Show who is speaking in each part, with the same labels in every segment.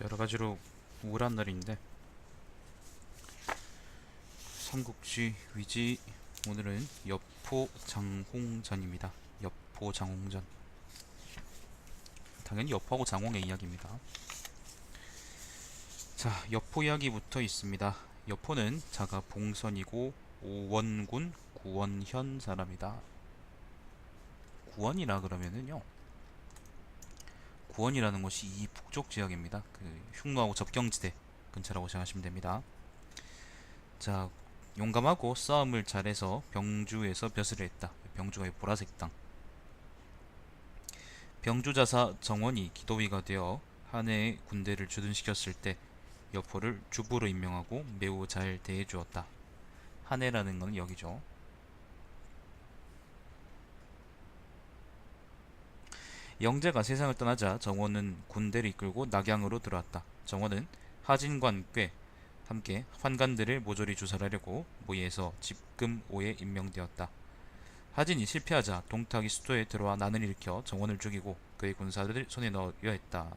Speaker 1: 여러 가지로 우울한 날인데 삼국지 위지. 오늘은 여포 장홍전입니다. 여포 장홍전. 당연히 여포하고 장홍의 이야기입니다. 자, 여포 이야기부터 있습니다. 여포는 자가 봉선이고 오원군 구원현 사람이다. 구원이라 그러면은요, 구원이라는 곳이 이 북쪽 지역입니다. 그 흉노하고 접경지대 근처라고 생각하시면 됩니다. 자, 용감하고 싸움을 잘해서 병주에서 벼슬을 했다. 병주가 이 보라색 땅. 병주자사 정원이 기도위가 되어 한해의 군대를 주둔시켰을 때 여포를 주부로 임명하고 매우 잘 대해주었다. 한해라는 것은 여기죠. 영재가 세상을 떠나자 정원은 군대를 이끌고 낙양으로 들어왔다. 정원은 하진관 꽤 함께 환관들을 모조리 주살하려고 모의해서 집금오에 임명되었다. 하진이 실패하자 동탁이 수도에 들어와 난을 일으켜 정원을 죽이고 그의 군사들을 손에 넣으려 했다.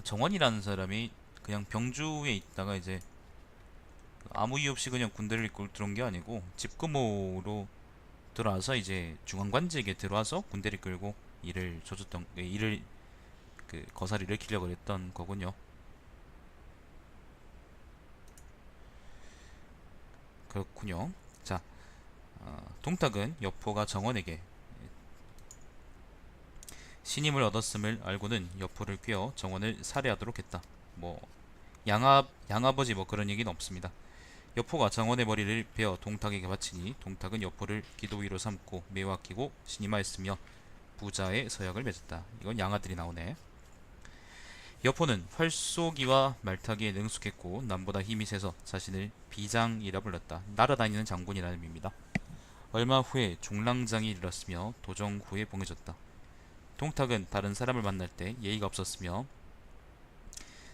Speaker 1: 정원이라는 사람이 그냥 병주에 있다가 이제 아무 이유 없이 그냥 군대를 이끌고 들어온 게 아니고 집금오로 들어와서 이제 중앙관직에 들어와서 군대를 끌고 일을 조졌던 일을 그 거사를 일으키려고 했던 거군요. 그렇군요. 자, 동탁은 여포가 정원에게 신임을 얻었음을 알고는 여포를 꿰어 정원을 살해하도록 했다. 뭐 양아버지 뭐 그런 얘기는 없습니다. 여포가 정원의 머리를 베어 동탁에게 바치니 동탁은 여포를 기도위로 삼고 매우 아끼고 신임하였으며 부자의 서약을 맺었다. 이건 양아들이 나오네. 여포는 활쏘기와 말타기에 능숙했고 남보다 힘이 세서 자신을 비장이라 불렀다. 날아다니는 장군이라는 의미입니다. 얼마 후에 종랑장이 일었으며 도정 후에 봉해졌다. 동탁은 다른 사람을 만날 때 예의가 없었으며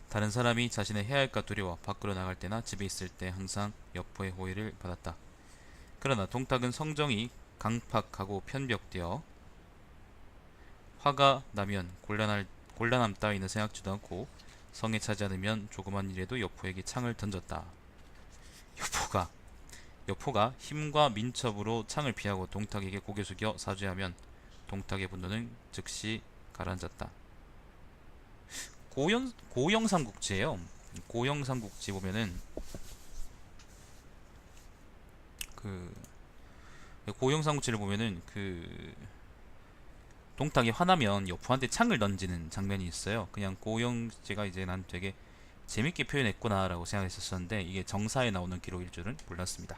Speaker 1: 다른 사람이 자신을 해할까 두려워 밖으로 나갈 때나 집에 있을 때 항상 여포의 호의를 받았다. 그러나 동탁은 성정이 강팍하고 편벽되어 화가 나면 곤란함 따위는 생각지도 않고 성에 차지 않으면 조그만 일에도 여포에게 창을 던졌다. 여포가 여포가 힘과 민첩으로 창을 피하고 동탁에게 고개 숙여 사죄하면 동탁의 분노는 즉시 가라앉았다. 고영삼국지예요. 고영삼국지 보면은 그 고영삼국지를 보면은 그 동탁이 화나면 여포한테 창을 던지는 장면이 있어요. 그냥 고영제가 이제 난 되게 재밌게 표현했구나라고 생각했었는데 이게 정사에 나오는 기록일 줄은 몰랐습니다.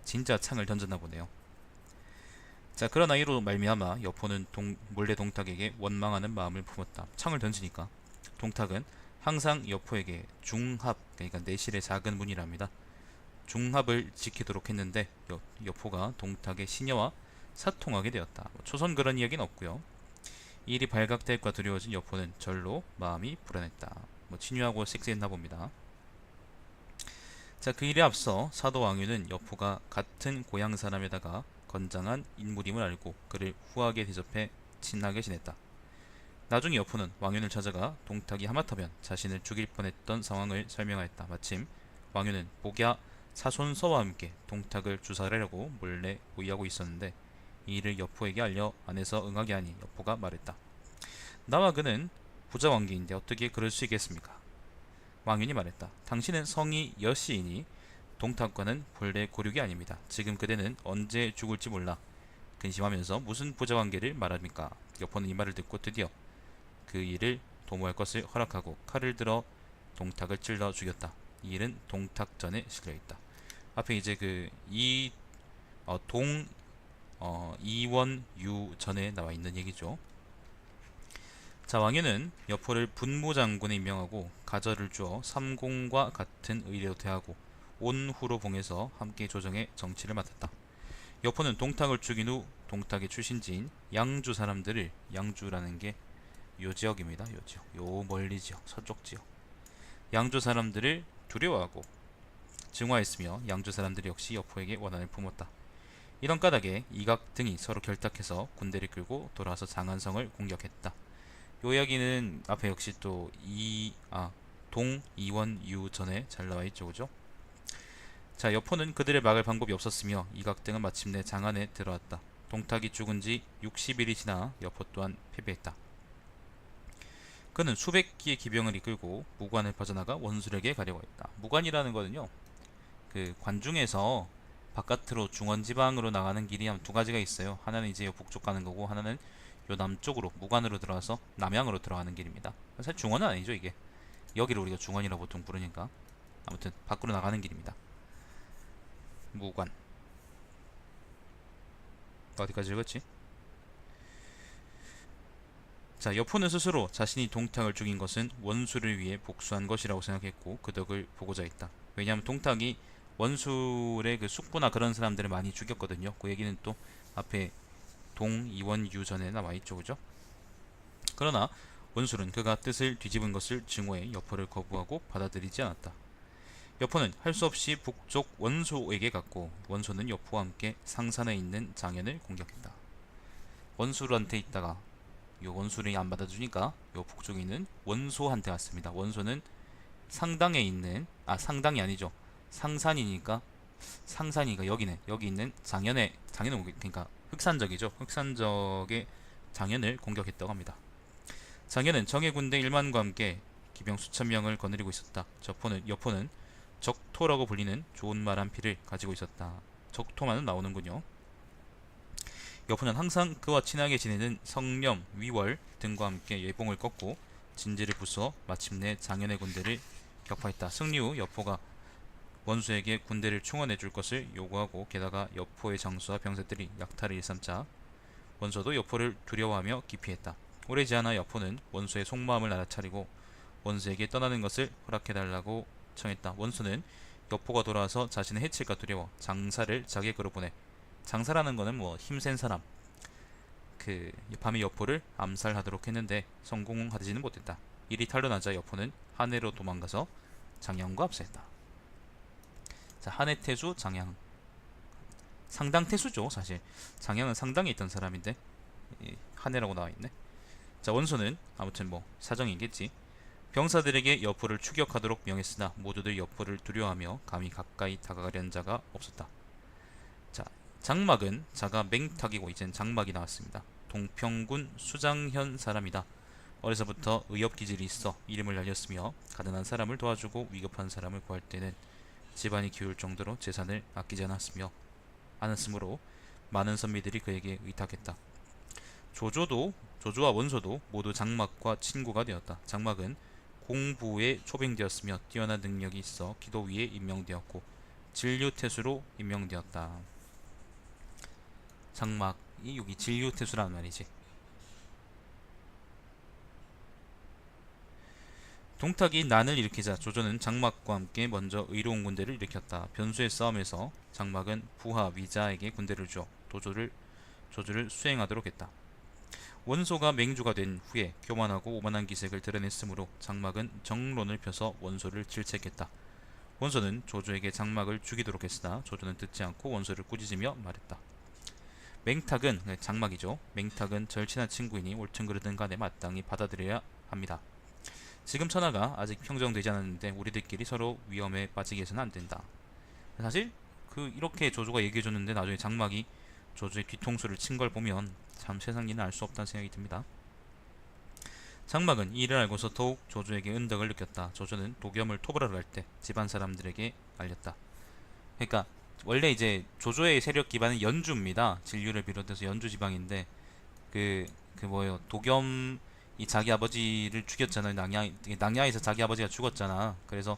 Speaker 1: 진짜 창을 던졌나 보네요. 자, 그러나 이로 말미암아 여포는 몰래 동탁에게 원망하는 마음을 품었다. 창을 던지니까 동탁은 항상 여포에게 중합, 그러니까 내실의 작은 문이랍니다. 중합을 지키도록 했는데 여포가 동탁의 시녀와 사통하게 되었다. 초선 그런 이야기는 없고요. 이 일이 발각될까 두려워진 여포는 절로 마음이 불안했다. 친유하고 섹스했나 봅니다. 자, 그 일에 앞서 사도 왕유는 여포가 같은 고향 사람에다가 건장한 인물임을 알고 그를 후하게 대접해 친하게 지냈다. 나중에 여포는 왕윤을 찾아가 동탁이 하마터면 자신을 죽일 뻔했던 상황을 설명하였다. 마침 왕윤은 복야 사손서와 함께 동탁을 주살하려고 몰래 모의하고 있었는데 이 일을 여포에게 알려 안에서 응하게 하니 여포가 말했다. 나와 그는 부자 관계인데 어떻게 그럴 수 있겠습니까? 왕윤이 말했다. 당신은 성이 여씨이니 동탁과는 본래 고륙이 아닙니다. 지금 그대는 언제 죽을지 몰라 근심하면서 무슨 부자 관계를 말합니까? 여포는 이 말을 듣고 드디어 그 일을 도모할 것을 허락하고 칼을 들어 동탁을 찔러 죽였다. 이 일은 동탁전에 실려있다. 앞에 이제 이원유 전에 나와 있는 얘기죠. 자, 왕유는 여포를 분무장군에 임명하고 가절을 주어 삼공과 같은 의례로 대하고 온후로 봉해서 함께 조정해 정치를 맡았다. 여포는 동탁을 죽인 후 동탁의 출신지인 양주 사람들을, 양주라는 게 요 지역입니다. 요 지역, 요 멀리 지역, 서쪽 지역, 양주 사람들을 두려워하고 증오했으며 양주 사람들이 역시 여포에게 원한을 품었다. 이런 까닭에 이각 등이 서로 결탁해서 군대를 끌고 돌아와서 장안성을 공격했다. 요 이야기는 앞에 역시 또 동, 이원, 유 전에 잘 나와있죠, 그죠? 자, 여포는 그들을 막을 방법이 없었으며 이각등은 마침내 장안에 들어왔다. 동탁이 죽은 지 60일이 지나 여포 또한 패배했다. 그는 수백 기의 기병을 이끌고 무관을 빠져나가 원술에게 가려고 했다. 무관이라는 거는요, 그 관중에서 바깥으로 중원지방으로 나가는 길이 한 두 가지가 있어요. 하나는 이제 요 북쪽 가는 거고, 하나는 요 남쪽으로 무관으로 들어와서 남양으로 들어가는 길입니다. 사실 중원은 아니죠, 이게. 여기를 우리가 중원이라고 보통 부르니까. 아무튼 밖으로 나가는 길입니다. 무관. 어디까지 읽었지? 자, 여포는 스스로 자신이 동탁을 죽인 것은 원수를 위해 복수한 것이라고 생각했고 그 덕을 보고자 했다. 왜냐하면 동탁이 원술의 그 숙부나 그런 사람들을 많이 죽였거든요. 그 얘기는 또 앞에 동, 이원, 유 전에 나와있죠, 그죠? 그러나 원술은 그가 뜻을 뒤집은 것을 증오해 여포를 거부하고 받아들이지 않았다. 여포는 할 수 없이 북쪽 원소에게 갔고 원소는 여포와 함께 상산에 있는 장현을 공격했다. 원술한테 있다가 요 원술이 안 받아주니까 요 북쪽에 있는 원소한테 갔습니다. 원소는 상당에 있는 상당이 아니죠. 상산이니까 상산이가 여기네. 여기 있는 장현을 그러니까 흑산적이죠. 흑산적의 장현을 공격했다고 합니다. 장현은 정예 군대 1만과 함께 기병 수천 명을 거느리고 있었다. 여포는 적토라고 불리는 좋은 말 한 피를 가지고 있었다. 적토만은 나오는군요. 여포는 항상 그와 친하게 지내는 성념, 위월 등과 함께 예봉을 꺾고 진지를 부숴 마침내 장현의 군대를 격파했다. 승리 후 여포가 원수에게 군대를 충원해 줄 것을 요구하고 게다가 여포의 장수와 병사들이 약탈을 일삼자 원수도 여포를 두려워하며 기피했다. 오래지 않아 여포는 원수의 속마음을 알아차리고 원수에게 떠나는 것을 허락해달라고 청했다. 원수는 여포가 돌아와서 자신을 해칠까 두려워 장사를 자객으로 보내. 장사라는 거는 뭐 힘센 사람, 그 밤에 여포를 암살하도록 했는데 성공하지는 못했다. 일이 탄로나자 여포는 한해로 도망가서 장양과 합세했다. 자, 한해 태수 장양, 상당 태수죠 사실. 장양은 상당에 있던 사람인데 한해라고 나와있네. 자, 원소는 아무튼 뭐 사정이겠지. 병사들에게 여포를 추격하도록 명했으나 모두들 여포를 두려워하며 감히 가까이 다가가려는 자가 없었다. 자, 장막은 자가 맹탁이고 이젠 장막이 나왔습니다. 동평군 수장현 사람이다. 어려서부터 의협 기질이 있어 이름을 날렸으며 가난한 사람을 도와주고 위급한 사람을 구할 때는 집안이 기울 정도로 재산을 아끼지 않았으므로 많은 선비들이 그에게 의탁했다. 조조와 원소도 모두 장막과 친구가 되었다. 장막은 공부에 초빙되었으며 뛰어난 능력이 있어 기도위에 임명되었고 진류태수로 임명되었다. 장막이 여기 진류태수라는 말이지. 동탁이 난을 일으키자 조조는 장막과 함께 먼저 의로운 군대를 일으켰다. 변수의 싸움에서 장막은 부하 위자에게 군대를 주어 조조를 수행하도록 했다. 원소가 맹주가 된 후에 교만하고 오만한 기색을 드러냈으므로 장막은 정론을 펴서 원소를 질책했다. 원소는 조조에게 장막을 죽이도록 했으나 조조는 듣지 않고 원소를 꾸짖으며 말했다. 맹탁은 장막이죠. 맹탁은 절친한 친구이니 옳든 그르든 간에 마땅히 받아들여야 합니다. 지금 천하가 아직 평정되지 않았는데 우리들끼리 서로 위험에 빠지게 해서는 안 된다. 사실 이렇게 조조가 얘기해줬는데 나중에 장막이 조조의 뒤통수를 친 걸 보면 참 세상 일은 알 수 없다는 생각이 듭니다. 장막은 이 일을 알고서 더욱 조조에게 은덕을 느꼈다. 조조는 독염을 토벌하러 갈 때 집안 사람들에게 알렸다. 그러니까 원래 이제 조조의 세력 기반은 연주입니다. 진류를 비롯해서 연주 지방인데 뭐예요? 독염이 자기 아버지를 죽였잖아요. 낭야에서 자기 아버지가 죽었잖아. 그래서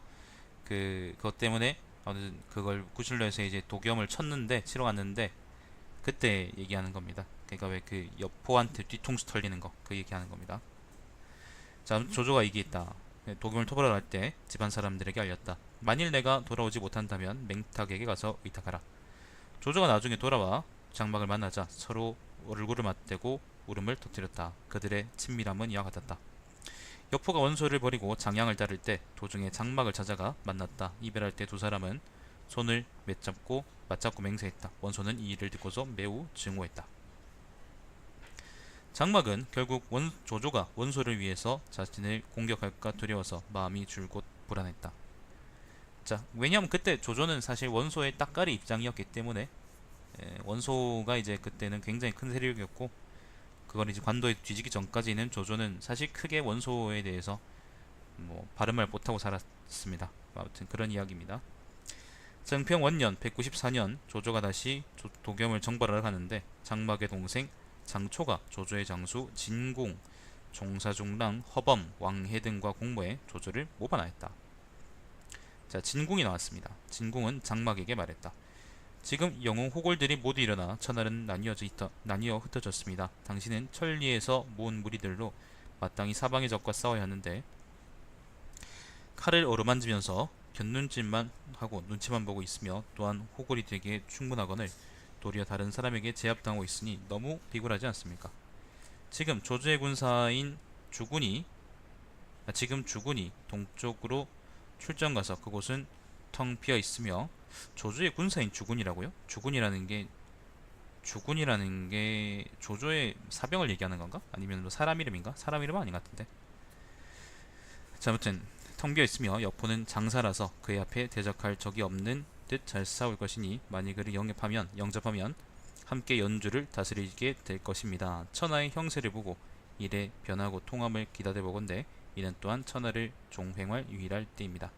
Speaker 1: 그것 때문에 아무튼 그걸 구실로 해서 이제 독염을 치러 갔는데 그때 얘기하는 겁니다. 그러니까 왜 그 여포한테 뒤통수 털리는 거 그 얘기하는 겁니다. 자, 조조가 얘기했다. 독염을 토벌하러 갈 때 집안 사람들에게 알렸다. 만일 내가 돌아오지 못한다면 맹탁에게 가서 의탁하라. 조조가 나중에 돌아와 장막을 만나자 서로 얼굴을 맞대고 울음을 터뜨렸다. 그들의 친밀함은 이와 같았다. 여포가 원소를 버리고 장양을 따를 때 도중에 장막을 찾아가 만났다. 이별할 때 두 사람은 손을 맞잡고 맹세했다. 원소는 이 일을 듣고서 매우 증오했다. 장막은 결국 조조가 원소를 위해서 자신을 공격할까 두려워서 마음이 줄곧 불안했다. 자, 왜냐하면 그때 조조는 사실 원소의 따까리 입장이었기 때문에 원소가 이제 그때는 굉장히 큰 세력이었고 그걸 이제 관도에 뒤지기 전까지는 조조는 사실 크게 원소에 대해서 뭐 바른 말 못하고 살았습니다. 아무튼 그런 이야기입니다. 정평 원년 194년 조조가 다시 도겸을 정벌하러 가는데 장막의 동생 장초가 조조의 장수 진공, 종사중랑, 허범, 왕해 등과 공모해 조조를 모반하였다. 자, 진공이 나왔습니다. 진공은 장막에게 말했다. 지금 영웅 호골들이 모두 일어나 천하는 나뉘어 흩어졌습니다. 당신은 천리에서 모은 무리들로 마땅히 사방의 적과 싸워야 하는데 칼을 어루만지면서 곁눈질만 하고 눈치만 보고 있으며 또한 호골이 되기에 충분하거늘 도리어 다른 사람에게 제압당하고 있으니 너무 비굴하지 않습니까? 지금 조조의 군사인 주군이 동쪽으로 출정 가서 그곳은 텅 비어 있으며 조조의 군사인 주군이라고요? 주군이라는 게 조조의 사병을 얘기하는 건가? 아니면 뭐 사람 이름인가? 사람 이름은 아닌 것 같은데. 자, 아무튼 텅 비어 있으며 여포는 장사라서 그의 앞에 대적할 적이 없는 듯 잘 싸울 것이니 만일 그를 영접하면 함께 연주를 다스리게 될 것입니다. 천하의 형세를 보고 일의 변하고 통함을 기다려보건대 이는 또한 천하를 종횡할 유일할 때입니다.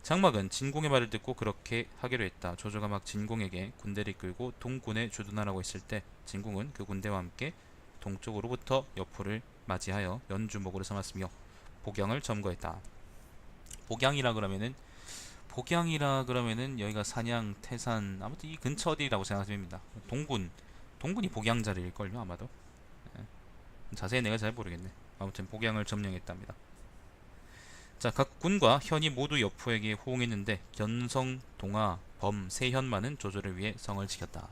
Speaker 1: 장막은 진공의 말을 듣고 그렇게 하기로 했다. 조조가 막 진공에게 군대를 이끌고 동군에 주둔하라고 했을 때 진공은 그 군대와 함께 동쪽으로부터 여포를 맞이하여 연주목으로 삼았으며 복양을 점거했다. 복양이라 그러면은 여기가 산양, 태산, 아무튼 이 근처 어디라고 생각하시면 됩니다. 동군이 복양자리일걸요 아마도. 자세히 내가 잘 모르겠네. 아무튼 복양을 점령했답니다. 자, 각 군과 현이 모두 여포에게 호응했는데 견성, 동하, 범, 세현만은 조조를 위해 성을 지켰다.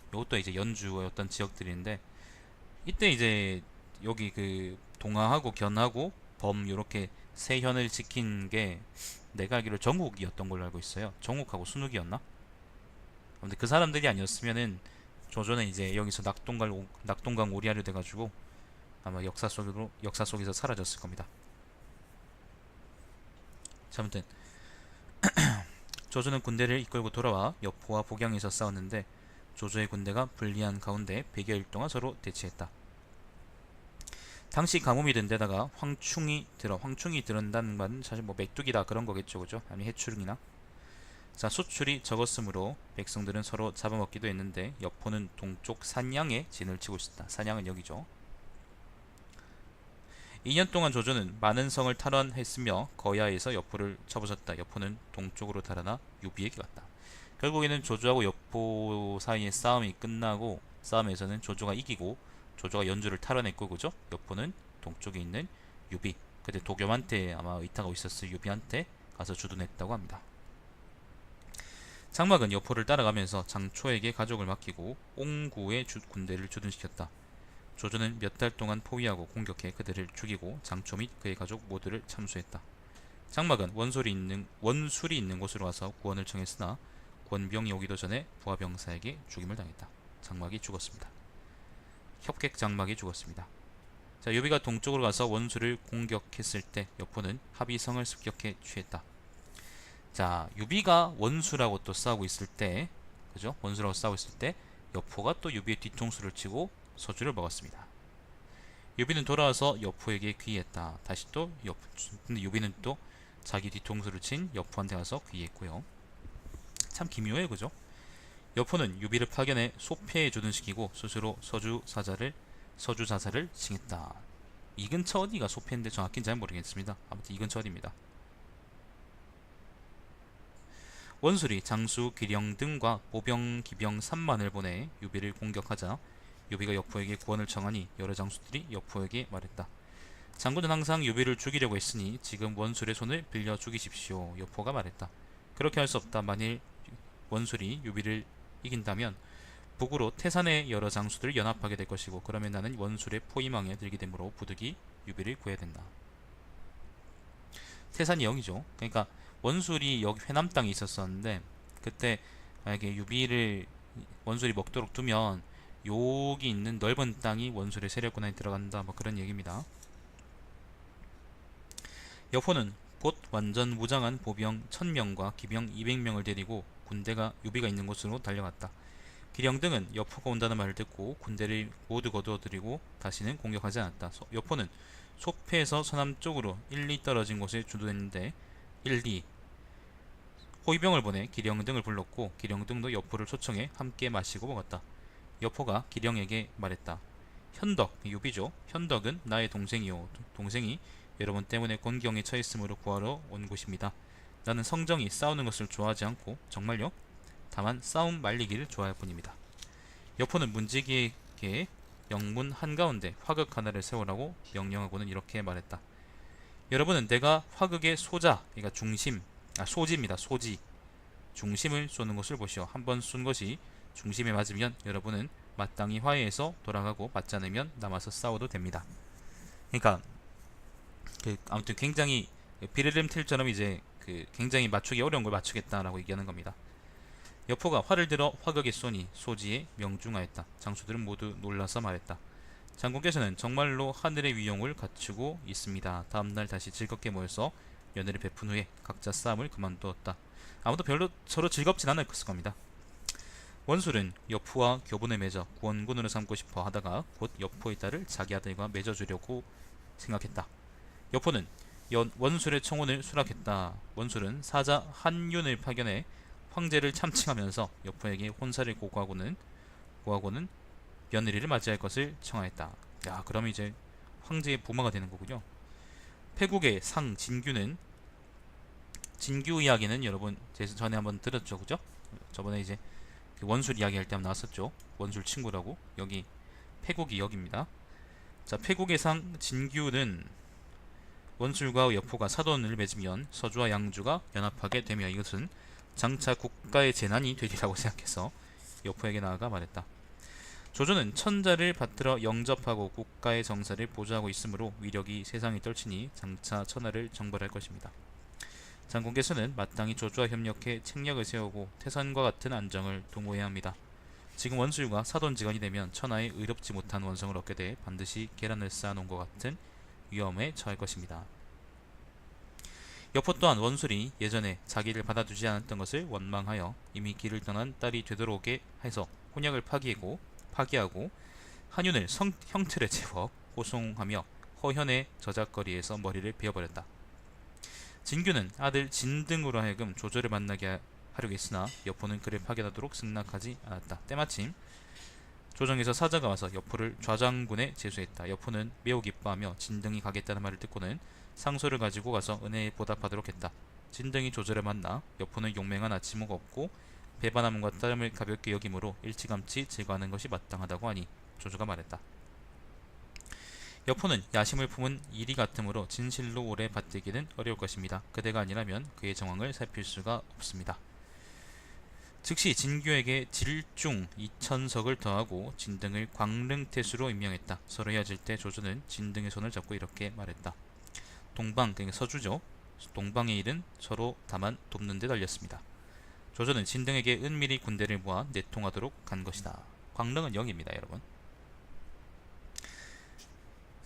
Speaker 1: 이것도 이제 연주의 어떤 지역들인데 이때 이제 여기 그 동하하고 견하고 범 요렇게 세현을 지킨 게 내가 알기로 정욱이었던 걸로 알고 있어요. 정욱하고 순욱이었나? 근데 그 사람들이 아니었으면은 조조는 이제 여기서 낙동강 오리알이 돼가지고 아마 역사 속에서 사라졌을 겁니다. 자, 아무튼 조조는 군대를 이끌고 돌아와 여포와 복양에서 싸웠는데 조조의 군대가 불리한 가운데 100여일 동안 서로 대치했다. 당시 가뭄이 든 데다가 황충이 들은다는 말은 사실 뭐 메뚜기다 그런 거겠죠, 그죠? 아니 해충이나. 자, 수출이 적었으므로 백성들은 서로 잡아먹기도 했는데 여포는 동쪽 산양에 진을 치고 있었다. 산양은 여기죠. 2년 동안 조조는 많은 성을 탈환했으며 거야에서 여포를 쳐부셨다. 여포는 동쪽으로 달아나 유비에게 갔다. 결국에는 조조하고 여포 사이의 싸움이 끝나고 싸움에서는 조조가 이기고 조조가 연주를 탈환했고, 그죠? 여포는 동쪽에 있는 유비, 그때 도겸한테 아마 의탁하고 있었을 유비한테 가서 주둔했다고 합니다. 장막은 여포를 따라가면서 장초에게 가족을 맡기고 옹구의 군대를 주둔시켰다. 조조는 몇 달 동안 포위하고 공격해 그들을 죽이고 장초 및 그의 가족 모두를 참수했다. 장막은 원술이 있는 곳으로 와서 구원을 청했으나 권병이 오기도 전에 부하병사에게 죽임을 당했다. 장막이 죽었습니다. 협객 장막이 죽었습니다. 자, 유비가 동쪽으로 가서 원수를 공격했을 때 여포는 합의성을 습격해 취했다. 자, 유비가 원수라고 또 싸우고 있을 때, 그죠? 원수라고 싸우고 있을 때 여포가 또 유비의 뒤통수를 치고 서주를 먹었습니다. 유비는 돌아와서 여포에게 귀의했다. 근데 유비는 또 자기 뒤통수를 친 여포한테 가서 귀의했고요. 참 기묘해요, 그죠? 여포는 유비를 파견해 소패에 주둔시키고 스스로 서주 자사를 칭했다. 이 근처 어디가 소패인데 정확히는 잘 모르겠습니다. 아무튼 이 근처 어디입니다. 원술이 장수, 기령 등과 보병, 기병 3만을 보내 유비를 공격하자 유비가 여포에게 구원을 청하니 여러 장수들이 여포에게 말했다. 장군은 항상 유비를 죽이려고 했으니 지금 원술의 손을 빌려 죽이십시오. 여포가 말했다. 그렇게 할 수 없다. 만일 원술이 유비를 이긴다면 북으로 태산의 여러 장수들을 연합하게 될 것이고 그러면 나는 원술의 포위망에 들게 되므로 부득이 유비를 구해야 된다. 태산이 여기죠. 그러니까 원술이 여기 회남 땅에 있었었는데 그때 만약에 원술이 먹도록 두면 여기 있는 넓은 땅이 원술의 세력권에 들어간다, 뭐 그런 얘기입니다. 여포는 곧 완전 무장한 보병 1000명과 기병 200명을 데리고 군대가 유비가 있는 곳으로 달려갔다. 기령 등은 여포가 온다는 말을 듣고 군대를 모두 거두어들이고 다시는 공격하지 않았다. 여포는 소패에서 서남쪽으로 1리 떨어진 곳에 주둔했는데 1리 호위병을 보내 기령 등을 불렀고 기령 등도 여포를 초청해 함께 마시고 먹었다. 여포가 기령에게 말했다. 현덕, 유비죠. 현덕은 나의 동생이요. 동생이 여러분 때문에 곤경에 처했으므로 구하러 온 곳입니다. 나는 성정이 싸우는 것을 좋아하지 않고 정말요? 다만 싸움 말리기를 좋아할 뿐입니다. 여포는 문지기에게 영문 한가운데 화극 하나를 세우라고 명령하고는 이렇게 말했다. 여러분은 내가 화극의 소자, 그러니까 중심, 소지입니다. 소지. 중심을 쏘는 것을 보시오. 한번 쏜 것이 중심에 맞으면 여러분은 마땅히 화해해서 돌아가고 맞지 않으면 남아서 싸워도 됩니다. 그러니까 아무튼 굉장히 비르름틸처럼 이제 굉장히 맞추기 어려운 걸 맞추겠다라고 얘기하는 겁니다. 여포가 활을 들어 화극에 쏘니 소지에 명중하였다. 장수들은 모두 놀라서 말했다. 장군께서는 정말로 하늘의 위용을 갖추고 있습니다. 다음날 다시 즐겁게 모여서 연회를 베푼 후에 각자 싸움을 그만두었다. 아무도 별로 서로 즐겁진 않을 겁니다. 원술은 여포와 교분을 맺어 구원군으로 삼고 싶어 하다가 곧 여포의 딸을 자기 아들과 맺어주려고 생각했다. 여포는 원술의 청혼을 수락했다. 원술은 사자 한윤을 파견해 황제를 참칭하면서 여포에게 혼사를 고하고는 며느리를 맞이할 것을 청하였다. 야, 그럼 이제 황제의 부모가 되는 거군요. 패국의 상 진규는 진규 이야기는 여러분 전에 한번 들었죠, 그죠? 저번에 이제 원술 이야기 할 때 한번 나왔었죠. 원술 친구라고. 여기 패국이 여기입니다. 자, 패국의 상 진규는 원술과 여포가 사돈을 맺으면 서주와 양주가 연합하게 되며 이것은 장차 국가의 재난이 되리라고 생각해서 여포에게 나아가 말했다. 조조는 천자를 받들어 영접하고 국가의 정사를 보좌하고 있으므로 위력이 세상에 떨치니 장차 천하를 정벌할 것입니다. 장군께서는 마땅히 조조와 협력해 책략을 세우고 태산과 같은 안정을 도모해야 합니다. 지금 원술과 사돈지간이 되면 천하에 의롭지 못한 원성을 얻게 돼 반드시 계란을 쌓아놓은 것 같은 위험에 처할 것입니다. 여포 또한 원술이 예전에 자기를 받아주지 않았던 것을 원망하여 이미 길을 떠난 딸이 되돌아오게 해서 혼약을 파기하고 한윤을 형틀에 채워 호송하며 허현의 저작거리에서 머리를 베어버렸다. 진규는 아들 진등으로 하여금 조조를 만나게 하려고 했으나 여포는 그를 파견하도록 승낙하지 않았다. 때마침 조정에서 사자가 와서 여포를 좌장군에 제수했다. 여포는 매우 기뻐하며 진등이 가겠다는 말을 듣고는 상소를 가지고 가서 은혜에 보답하도록 했다. 진등이 조조를 만나 여포는 용맹한 아치모가 없고 배반함과 따름을 가볍게 여김으로 일찌감치 제거하는 것이 마땅하다고 하니 조조가 말했다. 여포는 야심을 품은 이리 같으므로 진실로 오래 받들기는 어려울 것입니다. 그대가 아니라면 그의 정황을 살필 수가 없습니다. 즉시 진규에게 질중 2000석을 더하고 진등을 광릉태수로 임명했다. 서로 헤어질 때 조조는 진등의 손을 잡고 이렇게 말했다. 동방, 그러니까 서주죠. 동방의 일은 서로 다만 돕는 데 달렸습니다. 조조는 진등에게 은밀히 군대를 모아 내통하도록 간 것이다. 광릉은 여기입니다, 여러분.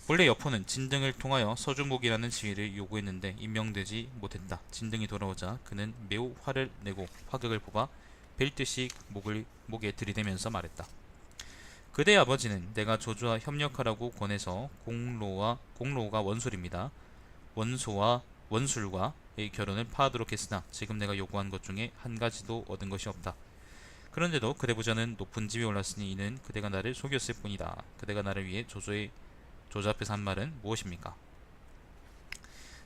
Speaker 1: 본래 여포는 진등을 통하여 서주목이라는 지위를 요구했는데 임명되지 못했다. 진등이 돌아오자 그는 매우 화를 내고 화극을 뽑아 벨듯이 목에 들이대면서 말했다. 그대의 아버지는 내가 조조와 협력하라고 권해서 공로가 원술입니다. 원소와 원술과의 결혼을 파하도록 했으나 지금 내가 요구한 것 중에 한 가지도 얻은 것이 없다. 그런데도 그대 부자는 높은 집에 올랐으니 이는 그대가 나를 속였을 뿐이다. 그대가 나를 위해 조조 앞에서 한 말은 무엇입니까?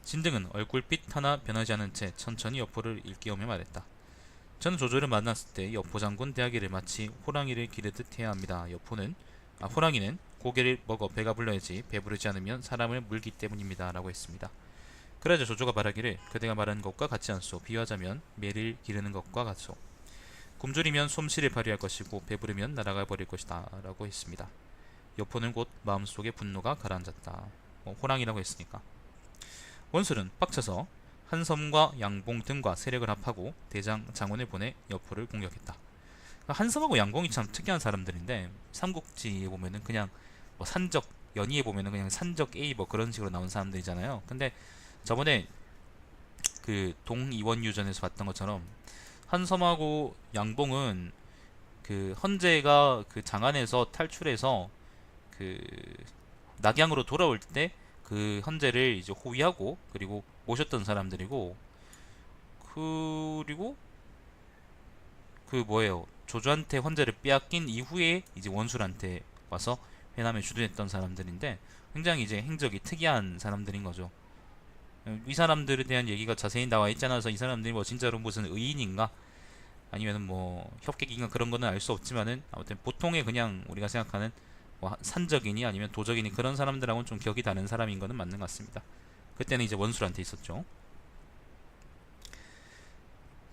Speaker 1: 진등은 얼굴빛 하나 변하지 않은 채 천천히 여포를 일깨우며 말했다. 저는 조조를 만났을 때 여포 장군 대하기를 마치 호랑이를 기르듯 해야 합니다. 호랑이는 고개를 먹어 배가 불러야지 배부르지 않으면 사람을 물기 때문입니다. 라고 했습니다. 그러자 조조가 말하기를 그대가 말하는 것과 같지 않소. 비유하자면 매를 기르는 것과 같소. 굶주리면 솜씨를 발휘할 것이고 배부르면 날아가 버릴 것이다. 라고 했습니다. 여포는 곧 마음속에 분노가 가라앉았다. 호랑이라고 했으니까. 원술은 빡쳐서 한섬과 양봉 등과 세력을 합하고 대장 장원을 보내 여포를 공격했다. 한섬하고 양봉이 참 특이한 사람들인데 삼국지에 보면은 그냥 뭐 산적 연의에 보면은 그냥 산적 A 뭐 그런 식으로 나온 사람들이잖아요. 근데 저번에 그 동이원유전에서 봤던 것처럼 한섬하고 양봉은 그 헌제가 그 장안에서 탈출해서 그 낙양으로 돌아올 때 그 헌제를 이제 호위하고 그리고 모셨던 사람들이고, 그리고 그 뭐예요, 조조한테 헌제를 빼앗긴 이후에 이제 원술한테 와서 회남에 주둔했던 사람들인데 굉장히 이제 행적이 특이한 사람들인 거죠. 이 사람들에 대한 얘기가 자세히 나와 있지 않아서 이 사람들이 뭐 진짜로 무슨 의인인가 아니면은 뭐 협객인가 그런 거는 알 수 없지만은 아무튼 보통의 그냥 우리가 생각하는 뭐 산적이니 아니면 도적이니 그런 사람들하고는 좀 격이 다른 사람인 거는 맞는 것 같습니다. 그때는 이제 원술한테 있었죠.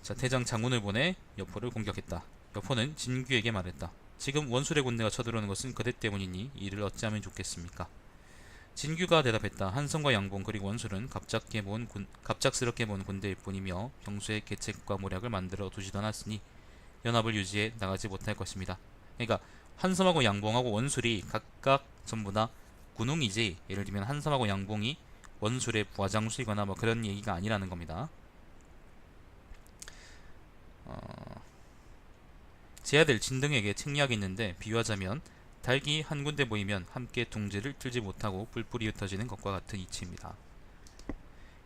Speaker 1: 자, 태장 장군을 보내 여포를 공격했다. 여포는 진규에게 말했다. 지금 원술의 군대가 쳐들어오는 것은 그대 때문이니 이를 어찌하면 좋겠습니까? 진규가 대답했다. 한성과 양봉 그리고 원술은 갑작스럽게 모은 군대일 뿐이며 평소에 계책과 모략을 만들어 두지도 않았으니 연합을 유지해 나가지 못할 것입니다. 그러니까 한섬하고 양봉하고 원술이 각각 전부 다 군웅이지, 예를 들면 한섬하고 양봉이 원술의 부하장수이거나 뭐 그런 얘기가 아니라는 겁니다. 제 아들 진등에게 책략이 있는데 비유하자면 닭이 한 군데 모이면 함께 둥지를 틀지 못하고 뿔뿔이 흩어지는 것과 같은 이치입니다.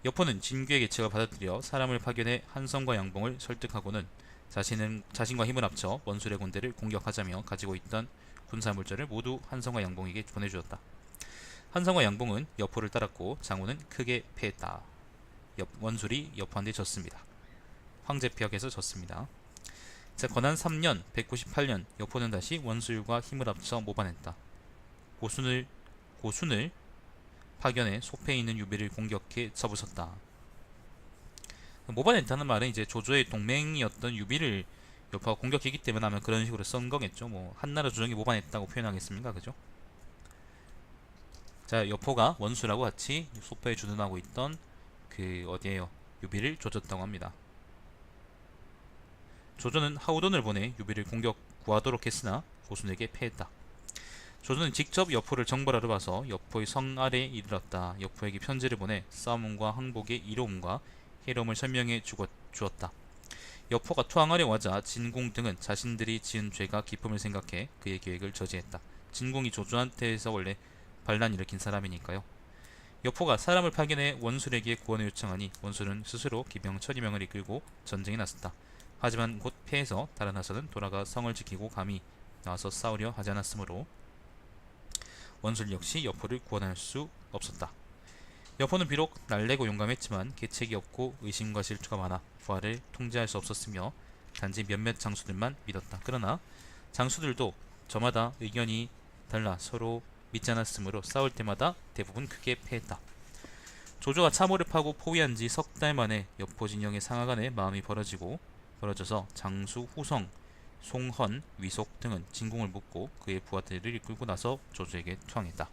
Speaker 1: 여포는 진규의 계책을 받아들여 사람을 파견해 한성과 양봉을 설득하고는 자신과 힘을 합쳐 원술의 군대를 공격하자며 가지고 있던 군사물자를 모두 한성과 양봉에게 보내주었다. 한성과 양봉은 여포를 따랐고 장훈은 크게 패했다. 원술이 여포한테 졌습니다. 황제폐역에서 졌습니다. 자, 건한 3년 198년 여포는 다시 원술과 힘을 합쳐 모반했다. 고순을 파견해 소패에 있는 유비를 공격해 접으셨다. 모반했다는 말은 이제 조조의 동맹이었던 유비를 여포가 공격했기 때문에 아마 그런 식으로 쓴 거겠죠. 뭐 한나라 조정이 모반했다고 표현하겠습니까, 그죠? 자, 여포가 원수라고 같이 소패에 주둔하고 있던 그 어디에요, 유비를 조졌다고 합니다. 조조는 하우돈을 보내 유비를 구하도록 했으나 고순에게 패했다. 조조는 직접 여포를 정벌하러 가서 여포의 성 아래에 이르렀다. 여포에게 편지를 보내 싸움과 항복의 이로움과 해로움을 설명해 주었다. 여포가 투항하려 하자 진공 등은 자신들이 지은 죄가 깊음을 생각해 그의 계획을 저지했다. 진공이 조조한테서 원래 반란 일으킨 사람이니까요. 여포가 사람을 파견해 원술에게 구원을 요청하니 원술은 스스로 기병 1200명을 이끌고 전쟁에 나섰다. 하지만 곧 패해서 달아나서는 돌아가 성을 지키고 감히 나와서 싸우려 하지 않았으므로 원술 역시 여포를 구원할 수 없었다. 여포는 비록 날래고 용감했지만 계책이 없고 의심과 질투가 많아 부하를 통제할 수 없었으며 단지 몇몇 장수들만 믿었다. 그러나 장수들도 저마다 의견이 달라 서로 믿지 않았으므로 싸울 때마다 대부분 크게 패했다. 조조가 참호를 파고 포위한 지 석 달 만에 여포 진영의 상하 간에 마음이 벌어져서 장수 후성, 송헌, 위속 등은 진공을 묻고 그의 부하들을 이끌고 나서 조조에게 투항했다.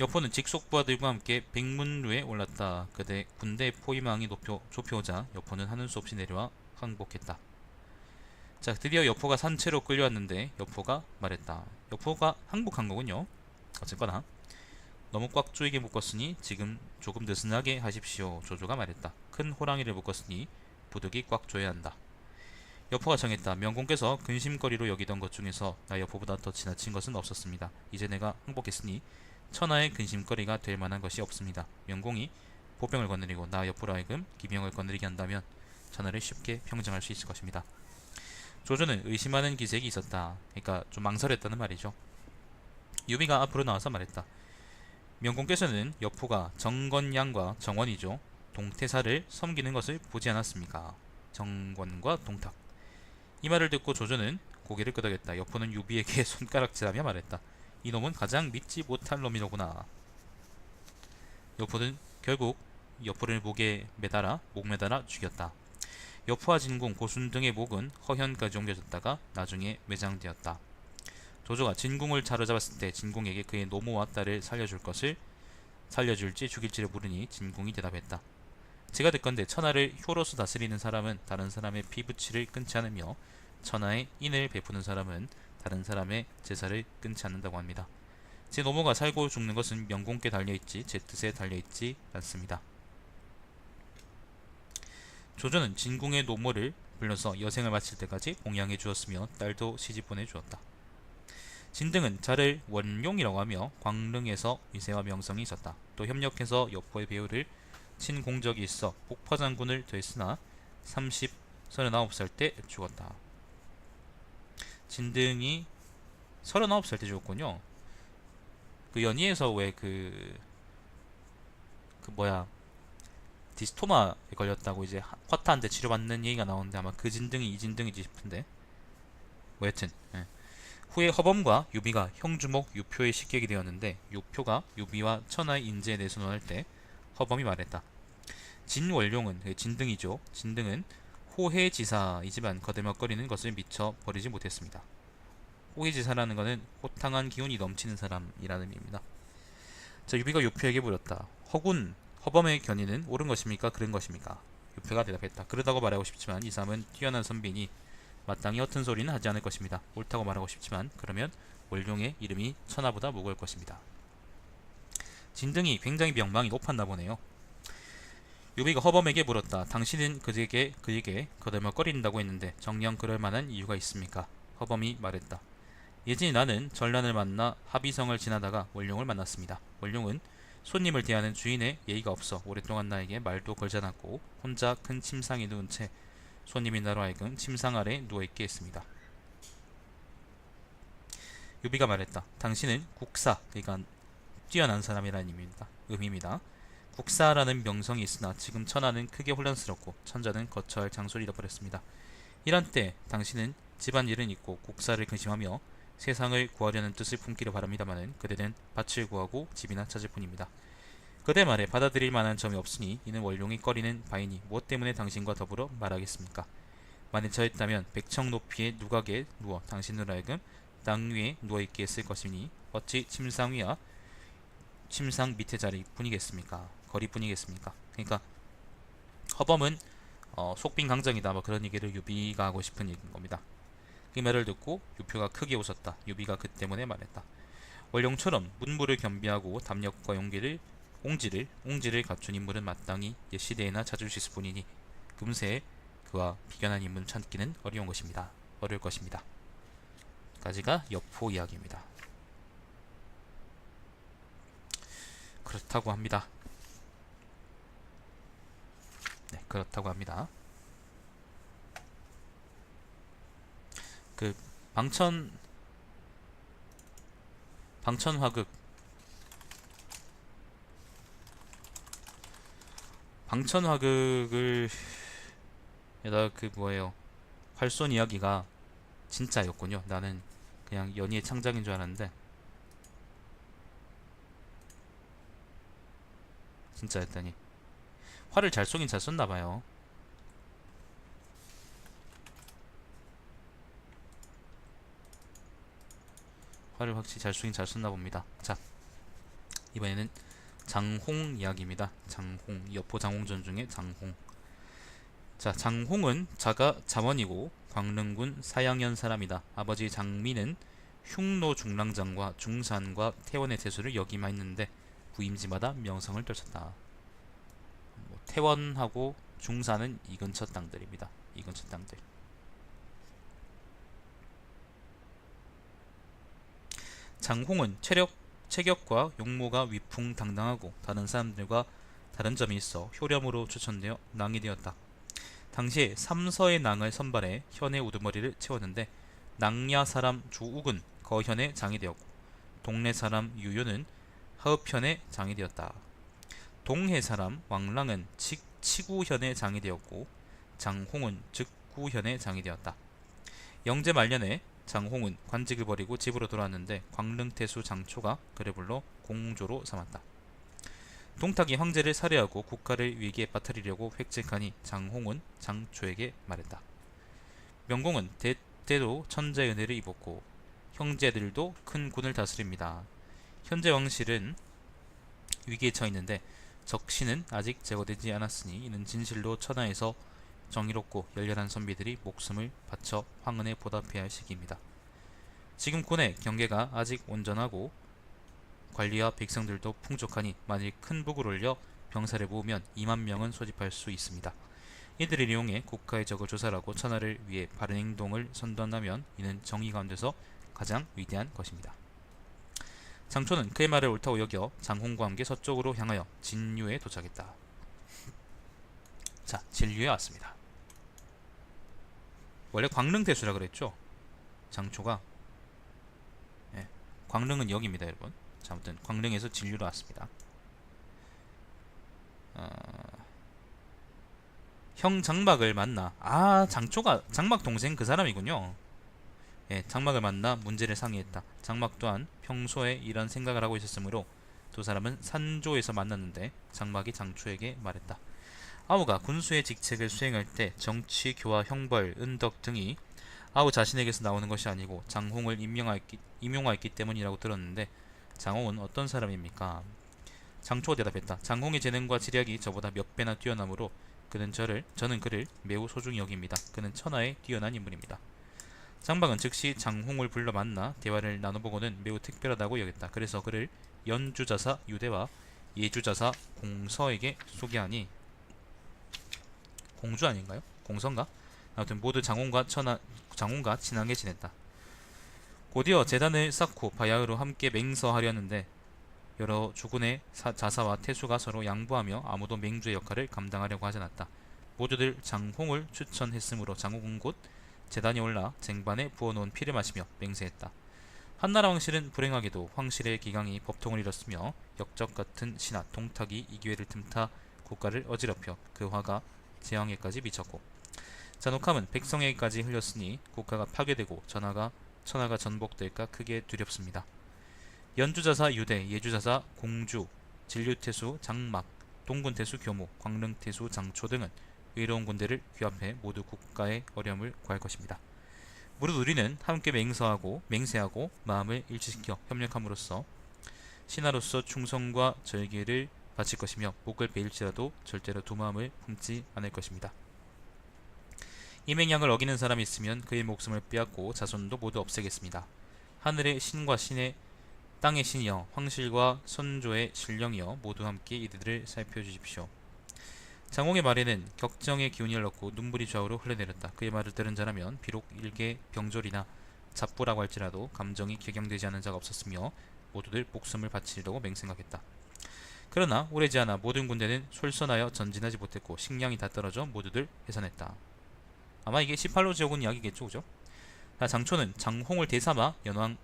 Speaker 1: 여포는 직속 부하들과 함께 백문루에 올랐다. 그때 군대 포위망이 좁혀오자 여포는 하는 수 없이 내려와 항복했다. 자, 드디어 여포가 산채로 끌려왔는데 여포가 말했다. 여포가 항복한 거군요. 어쨌거나 너무 꽉 조이게 묶었으니 지금 조금 느슨하게 하십시오. 조조가 말했다. 큰 호랑이를 묶었으니 부득이 꽉 조여야 한다. 여포가 정했다. 명공께서 근심거리로 여기던 것 중에서 나 여포보다 더 지나친 것은 없었습니다. 이제 내가 항복했으니 천하의 근심거리가 될 만한 것이 없습니다. 명공이 보병을 거느리고 나 여포로 하여금 기병을 거느리게 한다면 천하를 쉽게 평정할 수 있을 것입니다. 조조는 의심하는 기색이 있었다. 그러니까 좀 망설였다는 말이죠. 유비가 앞으로 나와서 말했다. 명공께서는 여포가 정건양과 정원이죠. 동태사를 섬기는 것을 보지 않았습니까? 정권과 동탁. 이 말을 듣고 조조는 고개를 끄덕였다. 여포는 유비에게 손가락질하며 말했다. 이놈은 가장 믿지 못할 놈이로구나. 여포는 결국 여포를 목 매달아 죽였다. 여포와 진공, 고순 등의 목은 허현까지 옮겨졌다가 나중에 매장되었다. 조조가 진공을 사로잡았을 때 진공에게 그의 노모와 딸을 살려줄지 죽일지를 물으니 진공이 대답했다. 제가 듣건대 천하를 효로서 다스리는 사람은 다른 사람의 피부치를 끊지 않으며 천하에 인을 베푸는 사람은 다른 사람의 제사를 끊지 않는다고 합니다. 제 노모가 살고 죽는 것은 명공께 달려있지 제 뜻에 달려있지 않습니다. 조조는 진궁의 노모를 불러서 여생을 마칠 때까지 봉양해 주었으며 딸도 시집 보내 주었다. 진등은 자를 원룡이라고 하며 광릉에서 위세와 명성이 있었다. 또 협력해서 여포의 배우를 친 공적이 있어 복파장군을 됐으나 39살 때 죽었다. 진등이 39살 때 죽었군요. 그 연희에서 왜 뭐야 디스토마에 걸렸다고 이제 화타한테 치료받는 얘기가 나오는데 아마 그 진등이 이 진등이지 싶은데 뭐 여튼 예. 후에 허범과 유비가 형주목 유표의 식객이 되었는데 유표가 유비와 천하의 인재에 대해서 논할 때 허범이 말했다. 진월룡은 진등이죠. 진등은 호해지사이지만 거들먹거리는 것을 미처 버리지 못했습니다. 호해지사라는 것은 호탕한 기운이 넘치는 사람이라는 의미입니다. 자, 유비가 유표에게 물었다. 허군, 허범의 견의는 옳은 것입니까? 그른 것입니까? 유표가 대답했다. 그러다고 말하고 싶지만 이 사람은 뛰어난 선비니 마땅히 허튼 소리는 하지 않을 것입니다. 옳다고 말하고 싶지만 그러면 월룡의 이름이 천하보다 무거울 것입니다. 진등이 굉장히 명망이 높았나 보네요. 유비가 허범에게 물었다. 당신은 그에게 거들먹거린다고 했는데 정녕 그럴 만한 이유가 있습니까? 허범이 말했다. 예진이 나는 전란을 만나 합의성을 지나다가 월룡을 만났습니다. 월룡은 손님을 대하는 주인의 예의가 없어 오랫동안 나에게 말도 걸지 않았고 혼자 큰 침상에 누운 채 손님이 나로 하여금 침상 아래 누워있게 했습니다. 유비가 말했다. 당신은 국사, 그러니까 뛰어난 사람이라는 의미입니다. 국사라는 명성이 있으나 지금 천하는 크게 혼란스럽고 천자는 거처할 장소를 잃어버렸습니다. 이런 때 당신은 집안일은 잊고 국사를 근심하며 세상을 구하려는 뜻을 품기를 바랍니다마는 그대는 밭을 구하고 집이나 찾을 뿐입니다. 그대 말에 받아들일 만한 점이 없으니 이는 원룡이 꺼리는 바이니 무엇 때문에 당신과 더불어 말하겠습니까? 만일 저였다면 백청 높이의 누각에 누워 당신으로 하여금 땅 위에 누워있게 했을 것이니 어찌 침상 위와 침상 밑의 자리뿐이겠습니까? 거리뿐이겠습니까? 그러니까 허범은 속빈 강정이다 뭐 그런 얘기를 유비가 하고 싶은 얘기인 겁니다. 그 말을 듣고 유표가 크게 웃었다. 유비가 그 때문에 말했다. 원룡처럼 문무를 겸비하고 담력과 옹지를 갖춘 인물은 마땅히 옛 시대에나 찾을 수 있을 뿐이니 금세 그와 비견한 인물을 찾기는 어려울 것입니다. 까지가 여포 이야기입니다. 그렇다고 합니다. 네, 그렇다고 합니다. 그 방천화극 방천화극을 에다 그 뭐예요 활손 이야기가 진짜였군요. 나는 그냥 연희의 창작인 줄 알았는데 진짜였다니. 활을 잘 쏘긴 잘 쏜나봐요. 활을 확실히 잘 쏘긴 잘 쏜나 봅니다. 자, 이번에는 장홍 이야기입니다. 장홍, 여포 장홍전 중에 장홍. 자, 장홍은 자가 잠원이고 광릉군 사양현 사람이다. 아버지 장민은 흉노 중랑장과 중산과 태원의 태수를 역임하였는데 부임지마다 명성을 떨쳤다. 태원하고 중산은 이 근처 땅들입니다. 이 근처 땅들. 장홍은 체격과 용모가 위풍당당하고 다른 사람들과 다른 점이 있어 효렴으로 추천되어 낭이 되었다. 당시에 삼서의 낭을 선발해 현의 우두머리를 채웠는데 낭야 사람 조욱은 거현의 장이 되었고 동래 사람 유효는 하읍현의 장이 되었다. 동해 사람 왕랑은 치구현의 장이 되었고 장홍은 즉구현의 장이 되었다. 영제 말년에 장홍은 관직을 버리고 집으로 돌아왔는데 광릉태수 장초가 그를 불러 공조로 삼았다. 동탁이 황제를 살해하고 국가를 위기에 빠뜨리려고 획책하니 장홍은 장초에게 말했다. 명공은 대대로 천자의 은혜를 입었고 형제들도 큰 군을 다스립니다. 현재 왕실은 위기에 처했는데 적신은 아직 제거되지 않았으니 이는 진실로 천하에서 정의롭고 열렬한 선비들이 목숨을 바쳐 황은에 보답해야 할 시기입니다. 지금 군의 경계가 아직 온전하고 관리와 백성들도 풍족하니 만일 큰 북을 올려 병사를 모으면 2만 명은 소집할 수 있습니다. 이들을 이용해 국가의 적을 조살하고 천하를 위해 바른 행동을 선도한다면 이는 정의 가운데서 가장 위대한 것입니다. 장초는 그의 말을 옳다고 여겨 장홍과 함께 서쪽으로 향하여 진유에 도착했다. 자, 진유에 왔습니다. 원래 광릉대수라 그랬죠? 장초가. 예, 광릉은 여기입니다, 여러분. 자, 아무튼 광릉에서 진유로 왔습니다. 형 장막을 만나. 장초가 장막 동생 그 사람이군요. 예, 장막을 만나 문제를 상의했다. 장막 또한 평소에 이런 생각을 하고 있었으므로 두 사람은 산조에서 만났는데 장막이 장초에게 말했다. 아우가 군수의 직책을 수행할 때 정치, 교화, 형벌, 은덕 등이 아우 자신에게서 나오는 것이 아니고 장홍을 임용하였기 때문이라고 들었는데 장홍은 어떤 사람입니까? 장초가 대답했다. 장홍의 재능과 지략이 저보다 몇 배나 뛰어나므로 저는 그를 매우 소중히 여깁니다. 그는 천하에 뛰어난 인물입니다. 장박은 즉시 장홍을 불러 만나 대화를 나눠보고는 매우 특별하다고 여겼다. 그래서 그를 연주자사 유대와 예주자사 공서에게 소개하니, 공주 아닌가요? 공서인가? 아무튼 모두 장홍과 친하게 지냈다. 곧이어 제단을 쌓고 바야흐로 함께 맹서하려는데 여러 주군의 자사와 태수가 서로 양보하며 아무도 맹주의 역할을 감당하려고 하지 않았다. 모두들 장홍을 추천했으므로 장홍은 곧 제단에 올라 쟁반에 부어놓은 피를 마시며 맹세했다. 한나라 왕실은 불행하게도 황실의 기강이 법통을 잃었으며 역적 같은 신하 동탁이 이 기회를 틈타 국가를 어지럽혀 그 화가 제왕에까지 미쳤고 잔혹함은 백성에게까지 흘렸으니 국가가 파괴되고 천하가 전복될까 크게 두렵습니다. 연주자사 유대, 예주자사 공주, 진류태수 장막, 동군태수 교무, 광릉태수 장초 등은 의로운 군대를 규합해 모두 국가의 어려움을 구할 것입니다. 무릇 우리는 함께 맹세하고 마음을 일치시켜 협력함으로써 신하로서 충성과 절개를 바칠 것이며 목을 베일지라도 절대로 두 마음을 품지 않을 것입니다. 이 맹약을 어기는 사람이 있으면 그의 목숨을 빼앗고 자손도 모두 없애겠습니다. 하늘의 신과 땅의 신이여, 황실과 선조의 신령이여, 모두 함께 이들을 살펴주십시오. 장홍의 말에는 격정의 기운이 흘렀고 눈물이 좌우로 흘러내렸다. 그의 말을 들은 자라면 비록 일개 병졸이나 잡부라고 할지라도 감정이 격양되지 않은 자가 없었으며 모두들 목숨을 바치려고 맹생각했다. 그러나 오래지 않아 모든 군대는 솔선하여 전진하지 못했고 식량이 다 떨어져 모두들 해산했다. 아마 이게 18로 지어온 이야기겠죠, 그죠? 장초는 장홍을 대삼아 연왕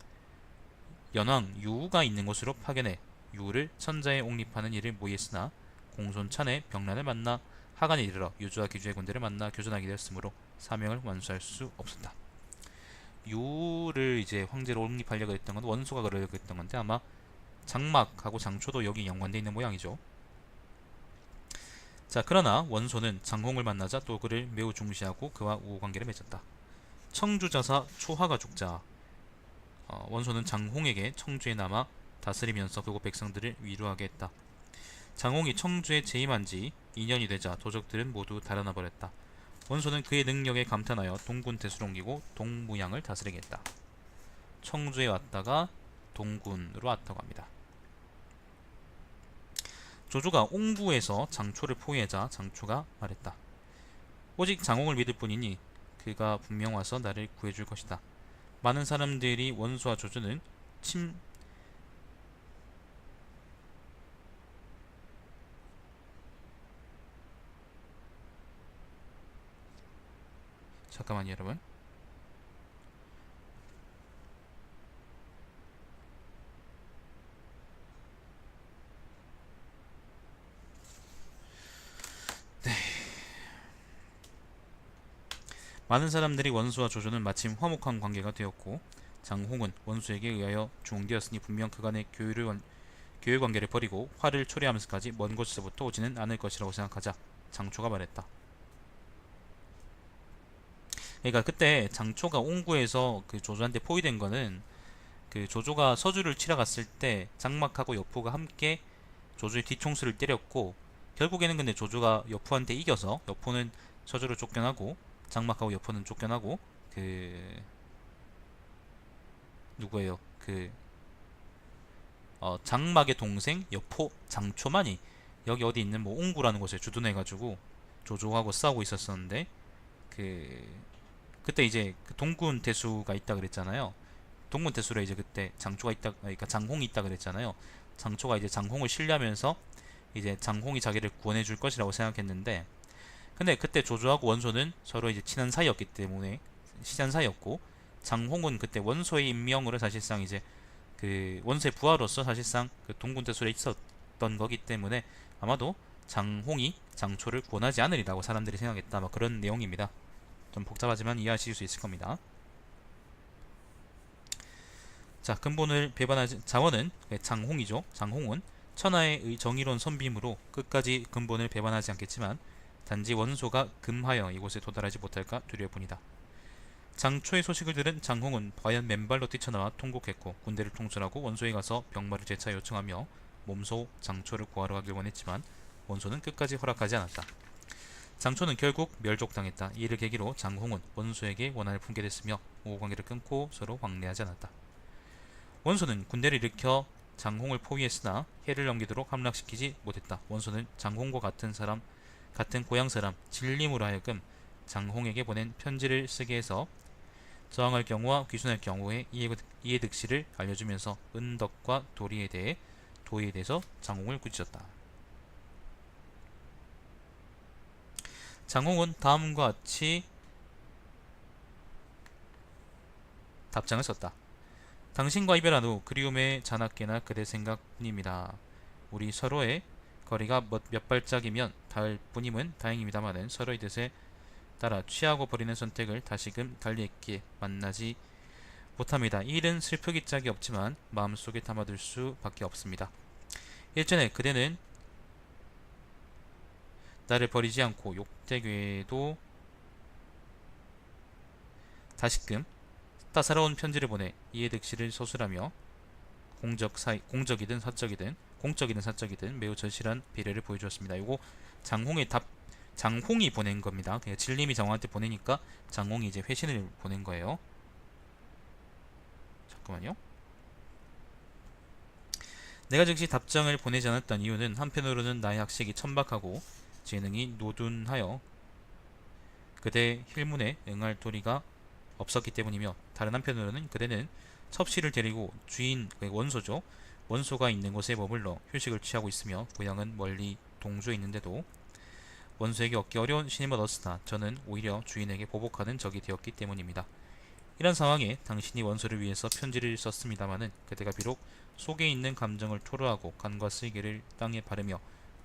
Speaker 1: 유우가 있는 곳으로 파견해 유우를 천자에 옹립하는 일을 모의했으나 공손찬의 병란을 만나 하간에 이르러 유주와 기주의 군대를 만나 교전하게 되었으므로 사명을 완수할 수 없었다. 유우를 이제 황제로 옹립하려고 했던 건 원소가 그러려고 했던 건데 아마 장막하고 장초도 여기 연관되어 있는 모양이죠. 자, 그러나 원소는 장홍을 만나자 또 그를 매우 중시하고 그와 우호관계를 맺었다. 청주자사 초하가 죽자 원소는 장홍에게 청주에 남아 다스리면서 그곳 백성들을 위로하게 했다. 장홍이 청주에 재임한 지 2년이 되자 도적들은 모두 달아나 버렸다. 원소는 그의 능력에 감탄하여 동군태수로 옮기고 동무양을 다스리게 했다. 청주에 왔다가 동군으로 왔다고 합니다. 조조가 옹부에서 장초를 포위하자 장초가 말했다. 오직 장홍을 믿을 뿐이니 그가 분명 와서 나를 구해줄 것이다. 많은 사람들이 원소와 조조는 잠깐만요, 여러분. 네. 많은 사람들이 원수와 조조는 마침 화목한 관계가 되었고 장홍은 원수에게 의하여 중흥되었으니 분명 그간의 교회 관계를 버리고 화를 초래하면서까지 먼 곳에서부터 오지는 않을 것이라고 생각하자 장초가 말했다. 그러니까 그때 장초가 옹구에서 그 조조한테 포위된 거는 그 조조가 서주를 치러 갔을 때 장막하고 여포가 함께 조조의 뒤통수를 때렸고 결국에는 근데 조조가 여포한테 이겨서 여포는 서주로 쫓겨나고 장막하고 여포는 쫓겨나고 그 누구예요? 장막의 동생 여포 장초만이 여기 어디 있는 뭐 옹구라는 곳에 주둔해가지고 조조하고 싸우고 있었었는데 그 그때 이제 그 동군 대수가 있다 그랬잖아요. 동군 대수에 이제 그때 장초가 있다, 그러니까 장홍이 있다 그랬잖아요. 장초가 이제 장홍을 신뢰하면서 이제 장홍이 자기를 구원해 줄 것이라고 생각했는데, 근데 그때 조조하고 원소는 서로 이제 친한 사이였기 때문에 시잔 사이였고, 장홍은 그때 원소의 임명으로 사실상 이제 그 원소의 부하로서 사실상 그 동군 대술에 있었던 거기 때문에 아마도 장홍이 장초를 구원하지 않으리라고 사람들이 생각했다. 뭐 그런 내용입니다. 좀 복잡하지만 이해하실 수 있을 겁니다. 자, 근본을 배반하지 자원은 장홍이죠. 장홍은 천하의 정의로운 선비임으로 끝까지 근본을 배반하지 않겠지만 단지 원소가 금하여 이곳에 도달하지 못할까 두려워뿐이다. 장초의 소식을 들은 장홍은 과연 맨발로 뛰쳐나와 통곡했고 군대를 통솔하고 원소에 가서 병마를 재차 요청하며 몸소 장초를 구하러 가길 원했지만 원소는 끝까지 허락하지 않았다. 장초는 결국 멸족당했다. 이를 계기로 장홍은 원소에게 원한을 품게 됐으며 우호관계를 끊고 서로 왕래하지 않았다. 원소는 군대를 일으켜 장홍을 포위했으나 해를 넘기도록 함락시키지 못했다. 원소는 장홍과 같은 고향 사람 진림으로 하여금 장홍에게 보낸 편지를 쓰게 해서 저항할 경우와 귀순할 경우에 이해 득실을 알려주면서 은덕과 도리에 대해서 장홍을 꾸짖었다. 장홍은 다음과 같이 답장을 썼다. 당신과 이별한 후 그리움의 자나깨나 그대 생각뿐입니다. 우리 서로의 거리가 몇 발짝이면 닿을 뿐임은 다행입니다마는 서로의 뜻에 따라 취하고 버리는 선택을 다시금 달리했기에 만나지 못합니다. 이 일은 슬프기 짝이 없지만 마음속에 담아둘 수밖에 없습니다. 일전에 그대는 나를 버리지 않고 욕되게도 다시금 따사로운 편지를 보내 이해득실을 서술하며 공적이든 사적이든 매우 절실한 배려를 보여주었습니다. 이거 장홍이 보낸 겁니다. 그냥 진림이 장홍한테 보내니까 장홍이 이제 회신을 보낸 거예요. 잠깐만요. 내가 즉시 답장을 보내지 않았던 이유는 한편으로는 나의 학식이 천박하고 재능이 노둔하여 그대 힐문에 응할 도리가 없었기 때문이며, 다른 한편으로는 그대는 첩씨를 데리고 주인 원소죠. 원소가 있는 곳에 머물러 휴식을 취하고 있으며 고향은 멀리 동조에 있는데도 원소에게 얻기 어려운 신임을 얻었으나 저는 오히려 주인에게 보복하는 적이 되었기 때문입니다. 이런 상황에 당신이 원소를 위해서 편지를 썼습니다마는 그대가 비록 속에 있는 감정을 토로하고 간과 쓸개를 땅에 바르며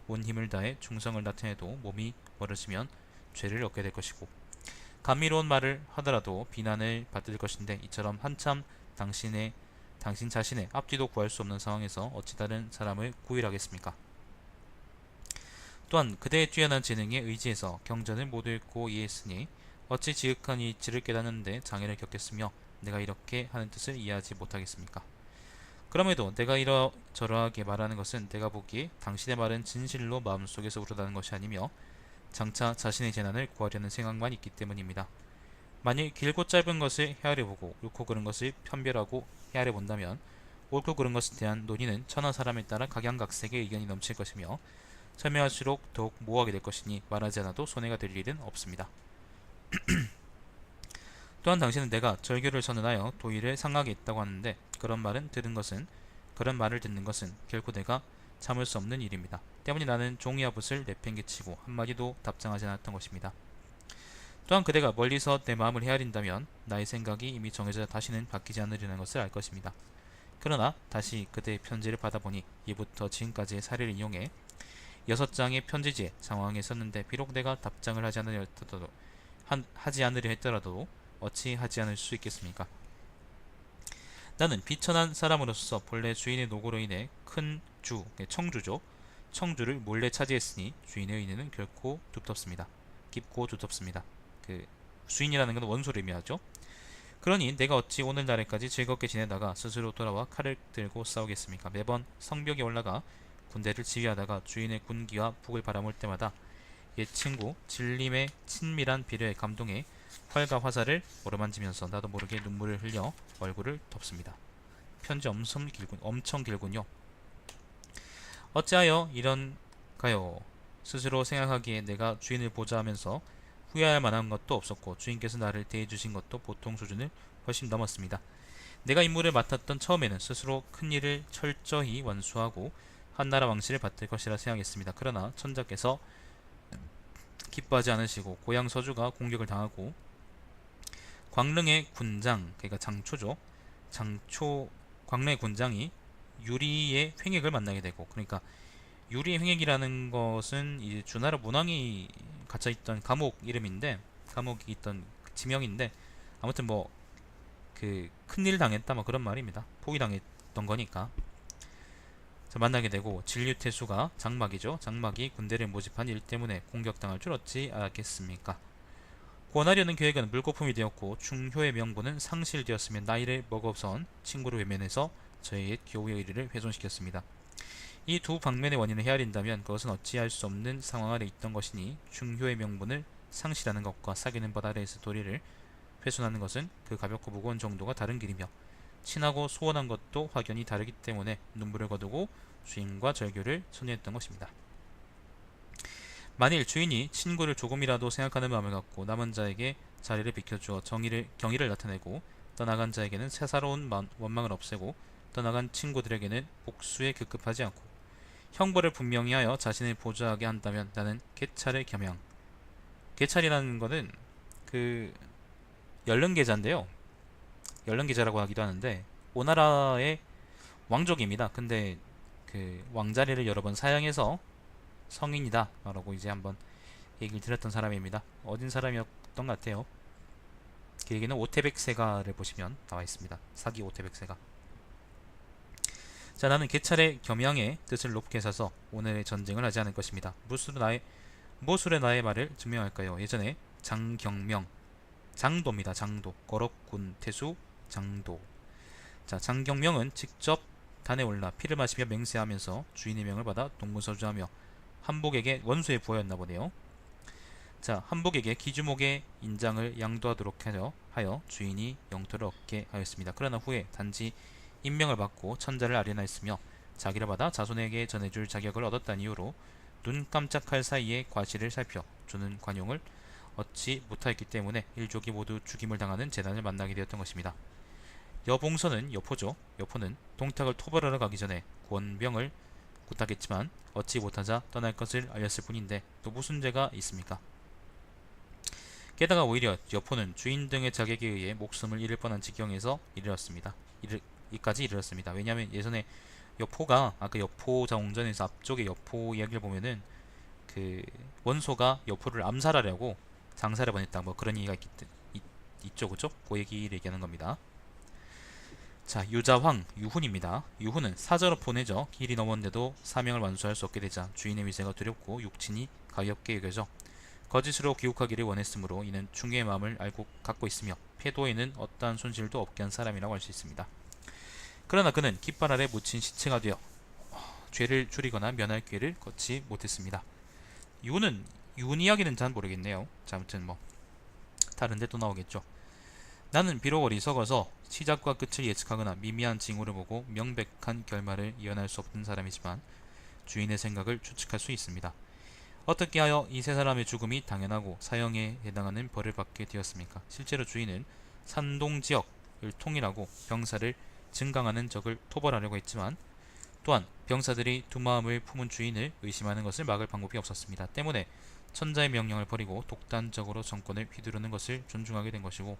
Speaker 1: 온 힘을 다해 충성을 나타내도 몸이 멀어지면 죄를 얻게 될 것이고, 감미로운 말을 하더라도 비난을 받을 것인데 이처럼 한참 당신 자신의 앞뒤도 구할 수 없는 상황에서 어찌 다른 사람을 구일하겠습니까? 또한 그대의 뛰어난 재능에 의지해서 경전을 못 읽고 이해했으니 어찌 지극한 이치를 깨닫는데 장애를 겪겠으며 내가 이렇게 하는 뜻을 이해하지 못하겠습니까? 그럼에도 내가 이러저러하게 말하는 것은 내가 보기에 당신의 말은 진실로 마음속에서 우러나는 것이 아니며 장차 자신의 재난을 구하려는 생각만 있기 때문입니다. 만일 길고 짧은 것을 헤아려보고 옳고 그른 것을 편별하고 헤아려본다면 옳고 그른 것에 대한 논의는 천하 사람에 따라 각양각색의 의견이 넘칠 것이며 설명할수록 더욱 모호하게 될 것이니 말하지 않아도 손해가 될 일은 없습니다. 또한 당신은 내가 절규를 선언하여 도의를 상하게 했다고 하는데 그런 말을 듣는 것은 결코 내가 참을 수 없는 일입니다. 때문에 나는 종이아붓을 내팽개치고 한마디도 답장하지 않았던 것입니다. 또한 그대가 멀리서 내 마음을 헤아린다면 나의 생각이 이미 정해져 다시는 바뀌지 않으리라는 것을 알 것입니다. 그러나 다시 그대의 편지를 받아보니 이부터 지금까지의 사례를 이용해 6장의 편지지에 상황에 섰는데 비록 내가 답장을 하지 않으려 했더라도 어찌 하지 않을 수 있겠습니까? 나는 비천한 사람으로서 본래 주인의 노고로 인해 큰 청주죠. 청주를 몰래 차지했으니 주인의 의내는 결코 깊고 두텁습니다. 수인이라는 건 원소를 의미하죠. 그러니 내가 어찌 오늘날에까지 즐겁게 지내다가 스스로 돌아와 칼을 들고 싸우겠습니까? 매번 성벽에 올라가 군대를 지휘하다가 주인의 군기와 북을 바라볼 때마다 옛 친구 진림의 친밀한 배려에 감동해 활과 화살을 어루만지면서 나도 모르게 눈물을 흘려 얼굴을 덮습니다. 편지 엄청 길군요. 어찌하여 이런가요? 스스로 생각하기에 내가 주인을 보자 하면서 후회할 만한 것도 없었고 주인께서 나를 대해주신 것도 보통 수준을 훨씬 넘었습니다. 내가 임무를 맡았던 처음에는 스스로 큰 일을 철저히 완수하고 한나라 왕실을 받들 것이라 생각했습니다. 그러나 천자께서 기뻐하지 않으시고 고향 서주가 공격을 당하고 광릉의 군장, 그러니까 장초죠. 광릉의 군장이 유리의 횡액을 만나게 되고, 그러니까 유리의 횡액이라는 것은 이제 주나라 문왕이 갇혀있던 감옥 이름인데, 감옥이 있던 지명인데, 아무튼 뭐 그 큰일 당했다 뭐 그런 말입니다. 포위당했던 거니까. 자, 만나게 되고 진류태수가 장막이죠. 장막이 군대를 모집한 일 때문에 공격당할 줄 어찌 알았겠습니까? 구원하려는 계획은 물거품이 되었고 충효의 명분은 상실되었으며 나이를 먹어선 친구를 외면해서 저의 옛 교우의 의리를 훼손시켰습니다. 이 두 방면의 원인을 헤아린다면 그것은 어찌할 수 없는 상황 아래 있던 것이니 충효의 명분을 상실하는 것과 사귀는 것 아래에서 도리를 훼손하는 것은 그 가볍고 무거운 정도가 다른 길이며 친하고 소원한 것도 확연히 다르기 때문에 눈물을 거두고 주인과 절교를 선회했던 것입니다. 만일 주인이 친구를 조금이라도 생각하는 마음을 갖고 남은 자에게 자리를 비켜주어 경의를 나타내고 떠나간 자에게는 새사로운 원망을 없애고 떠나간 친구들에게는 복수에 급급하지 않고 형벌을 분명히 하여 자신을 보좌하게 한다면 나는 계찰의 겸양, 계찰이라는 것은 그 연릉계좌인데요. 연릉계좌라고 하기도 하는데 오나라의 왕족입니다. 근데 그 왕자리를 여러 번 사양해서 성인이다 라고 이제 한번 얘기를 드렸던 사람입니다. 어딘 사람이었던 것 같아요. 그 얘기는 오태백세가를 보시면 나와 있습니다. 사기 오태백세가. 자, 나는 계찰의 겸양의 뜻을 높게 사서 오늘의 전쟁을 하지 않을 것입니다. 무술의 나의 말을 증명할까요? 예전에 장경명, 장도입니다. 장도, 거럭군 태수 장도. 자, 장경명은 직접 단에 올라 피를 마시며 맹세하면서 주인의 명을 받아 동문서주하며 한복에게 원수의 부하였나 보네요. 자, 한복에게 기주목의 인장을 양도하도록 하여 주인이 영토를 얻게 하였습니다. 그러나 후에 단지 임명을 받고 천자를 아련하였으며 자기를 받아 자손에게 전해줄 자격을 얻었다는 이유로 눈 깜짝할 사이에 과실을 살펴 주는 관용을 얻지 못하였기 때문에 일족이 모두 죽임을 당하는 재난을 만나게 되었던 것입니다. 여봉선은 여포죠. 여포는 동탁을 토벌하러 가기 전에 권병을 부탁했지만 얻지 못하자 떠날 것을 알렸을 뿐인데 또 무슨 죄가 있습니까? 게다가 오히려 여포는 주인 등의 자객에 의해 목숨을 잃을 뻔한 지경에서 이까지 이르렀습니다. 왜냐하면 예전에 여포가 아까 여포자옹전에서 앞쪽에 여포 이야기를 보면은 그 원소가 여포를 암살하려고 장사를 벌였다 뭐 그런 얘기가 있죠, 그죠? 그 얘기를 얘기하는 겁니다. 자, 유자황, 유훈입니다. 유훈은 사저로 보내져 길이 넘었는데도 사명을 완수할 수 없게 되자 주인의 위세가 두렵고 육친이 가엾게 여겨져 거짓으로 귀국하기를 원했으므로 이는 충유의 마음을 갖고 있으며 패도에는 어떠한 손실도 없게 한 사람이라고 할 수 있습니다. 그러나 그는 깃발 아래 묻힌 시체가 되어 죄를 줄이거나 면할 기회를 걷지 못했습니다. 유훈 이야기는 잘 모르겠네요. 자, 아무튼 뭐 다른데 또 나오겠죠. 나는 비록 어리석어서 시작과 끝을 예측하거나 미미한 징후를 보고 명백한 결말을 예언할 수 없는 사람이지만 주인의 생각을 추측할 수 있습니다. 어떻게 하여 이 세 사람의 죽음이 당연하고 사형에 해당하는 벌을 받게 되었습니까? 실제로 주인은 산동 지역을 통일하고 병사를 증강하는 적을 토벌하려고 했지만 또한 병사들이 두 마음을 품은 주인을 의심하는 것을 막을 방법이 없었습니다. 때문에 천자의 명령을 버리고 독단적으로 정권을 휘두르는 것을 존중하게 된 것이고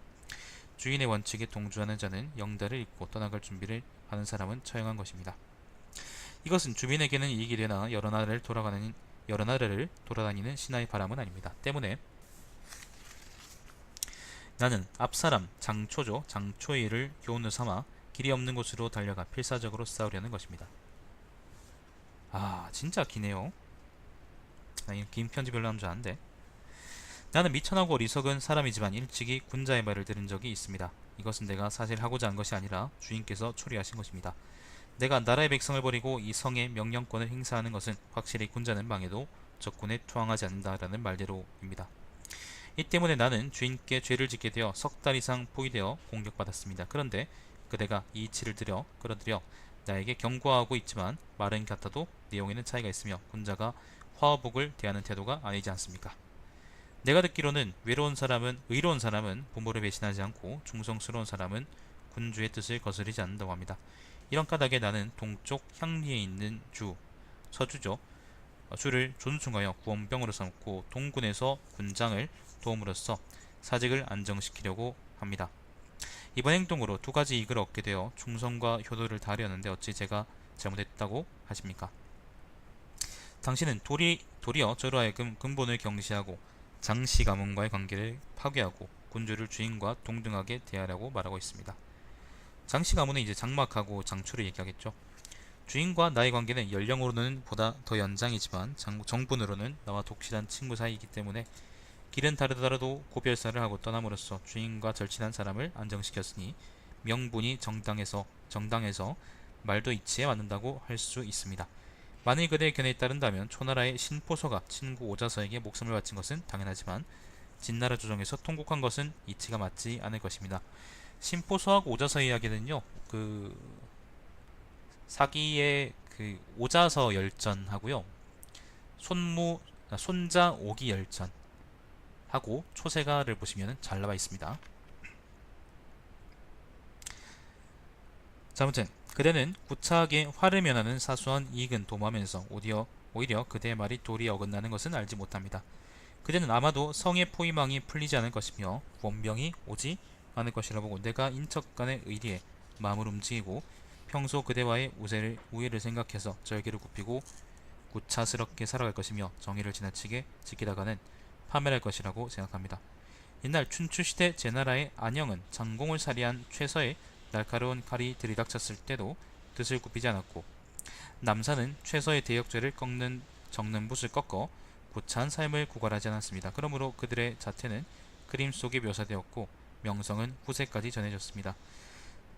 Speaker 1: 주인의 원칙에 동조하는 자는 영달을 잊고 떠나갈 준비를 하는 사람은 처형한 것입니다. 이것은 주민에게는 이익이 되나 여러 나라를 돌아다니는 신하의 바람은 아닙니다. 때문에 나는 앞사람 장초조 장초이를 교훈을 삼아 길이 없는 곳으로 달려가 필사적으로 싸우려는 것입니다. 아, 진짜 기네요. 나 긴 편지 별로 하는 줄 아는데. 나는 미천하고 어리석은 사람이지만 일찍이 군자의 말을 들은 적이 있습니다. 이것은 내가 사실 하고자 한 것이 아니라 주인께서 초리하신 것입니다. 내가 나라의 백성을 버리고 이 성의 명령권을 행사하는 것은 확실히 군자는 망해도 적군에 투항하지 않는다라는 말대로입니다. 이 때문에 나는 주인께 죄를 짓게 되어 석 달 이상 포위되어 공격받았습니다. 그런데 그대가 이 이치를 끌어들여 나에게 경고하고 있지만 말은 같아도 내용에는 차이가 있으며 군자가 화어복을 대하는 태도가 아니지 않습니까? 내가 듣기로는 의로운 사람은 부모를 배신하지 않고 충성스러운 사람은 군주의 뜻을 거스르지 않는다고 합니다. 이런 까닭에 나는 동쪽 향리에 있는 서주죠. 주를 존중하여 구원병으로 삼고 동군에서 군장을 도움으로써 사직을 안정시키려고 합니다. 이번 행동으로 두 가지 이익을 얻게 되어 충성과 효도를 다하려는데 어찌 제가 잘못했다고 하십니까? 당신은 도리어 저로 하여금 근본을 경시하고 장씨 가문과의 관계를 파괴하고 군주를 주인과 동등하게 대하라고 말하고 있습니다. 장씨 가문은 이제 장막하고 장초를 얘기하겠죠. 주인과 나의 관계는 연령으로는 보다 더 연장이지만 정분으로는 나와 독실한 친구 사이이기 때문에 길은 다르더라도 고별사를 하고 떠남으로써 주인과 절친한 사람을 안정시켰으니 명분이 정당해서 말도 이치에 맞는다고 할 수 있습니다. 만일 그대의 견해에 따른다면 초나라의 신포서가 친구 오자서에게 목숨을 바친 것은 당연하지만 진나라 조정에서 통곡한 것은 이치가 맞지 않을 것입니다. 신포서하고 오자서 이야기는요, 사기의 오자서 열전하고요, 손자 오기 열전 하고 초세가를 보시면 잘 나와 있습니다. 자, 아무튼 그대는 구차하게 화를 면하는 사소한 이익은 도모하면서 오히려 그대의 말이 도리에 어긋나는 것은 알지 못합니다. 그대는 아마도 성의 포위망이 풀리지 않을 것이며 원병이 오지 않을 것이라 보고 내가 인척간의 의리에 마음을 움직이고 평소 그대와의 우애를 생각해서 절개를 굽히고 구차스럽게 살아갈 것이며 정의를 지나치게 지키다가는 파멸할 것이라고 생각합니다. 옛날 춘추시대 제나라의 안영은 장공을 살해한 최서의 날카로운 칼이 들이닥쳤을 때도 뜻을 굽히지 않았고, 남산은 최서의 대역죄를 적는 붓을 꺾어 구차한 삶을 구걸하지 않았습니다. 그러므로 그들의 자태는 그림 속에 묘사되었고 명성은 후세까지 전해졌습니다.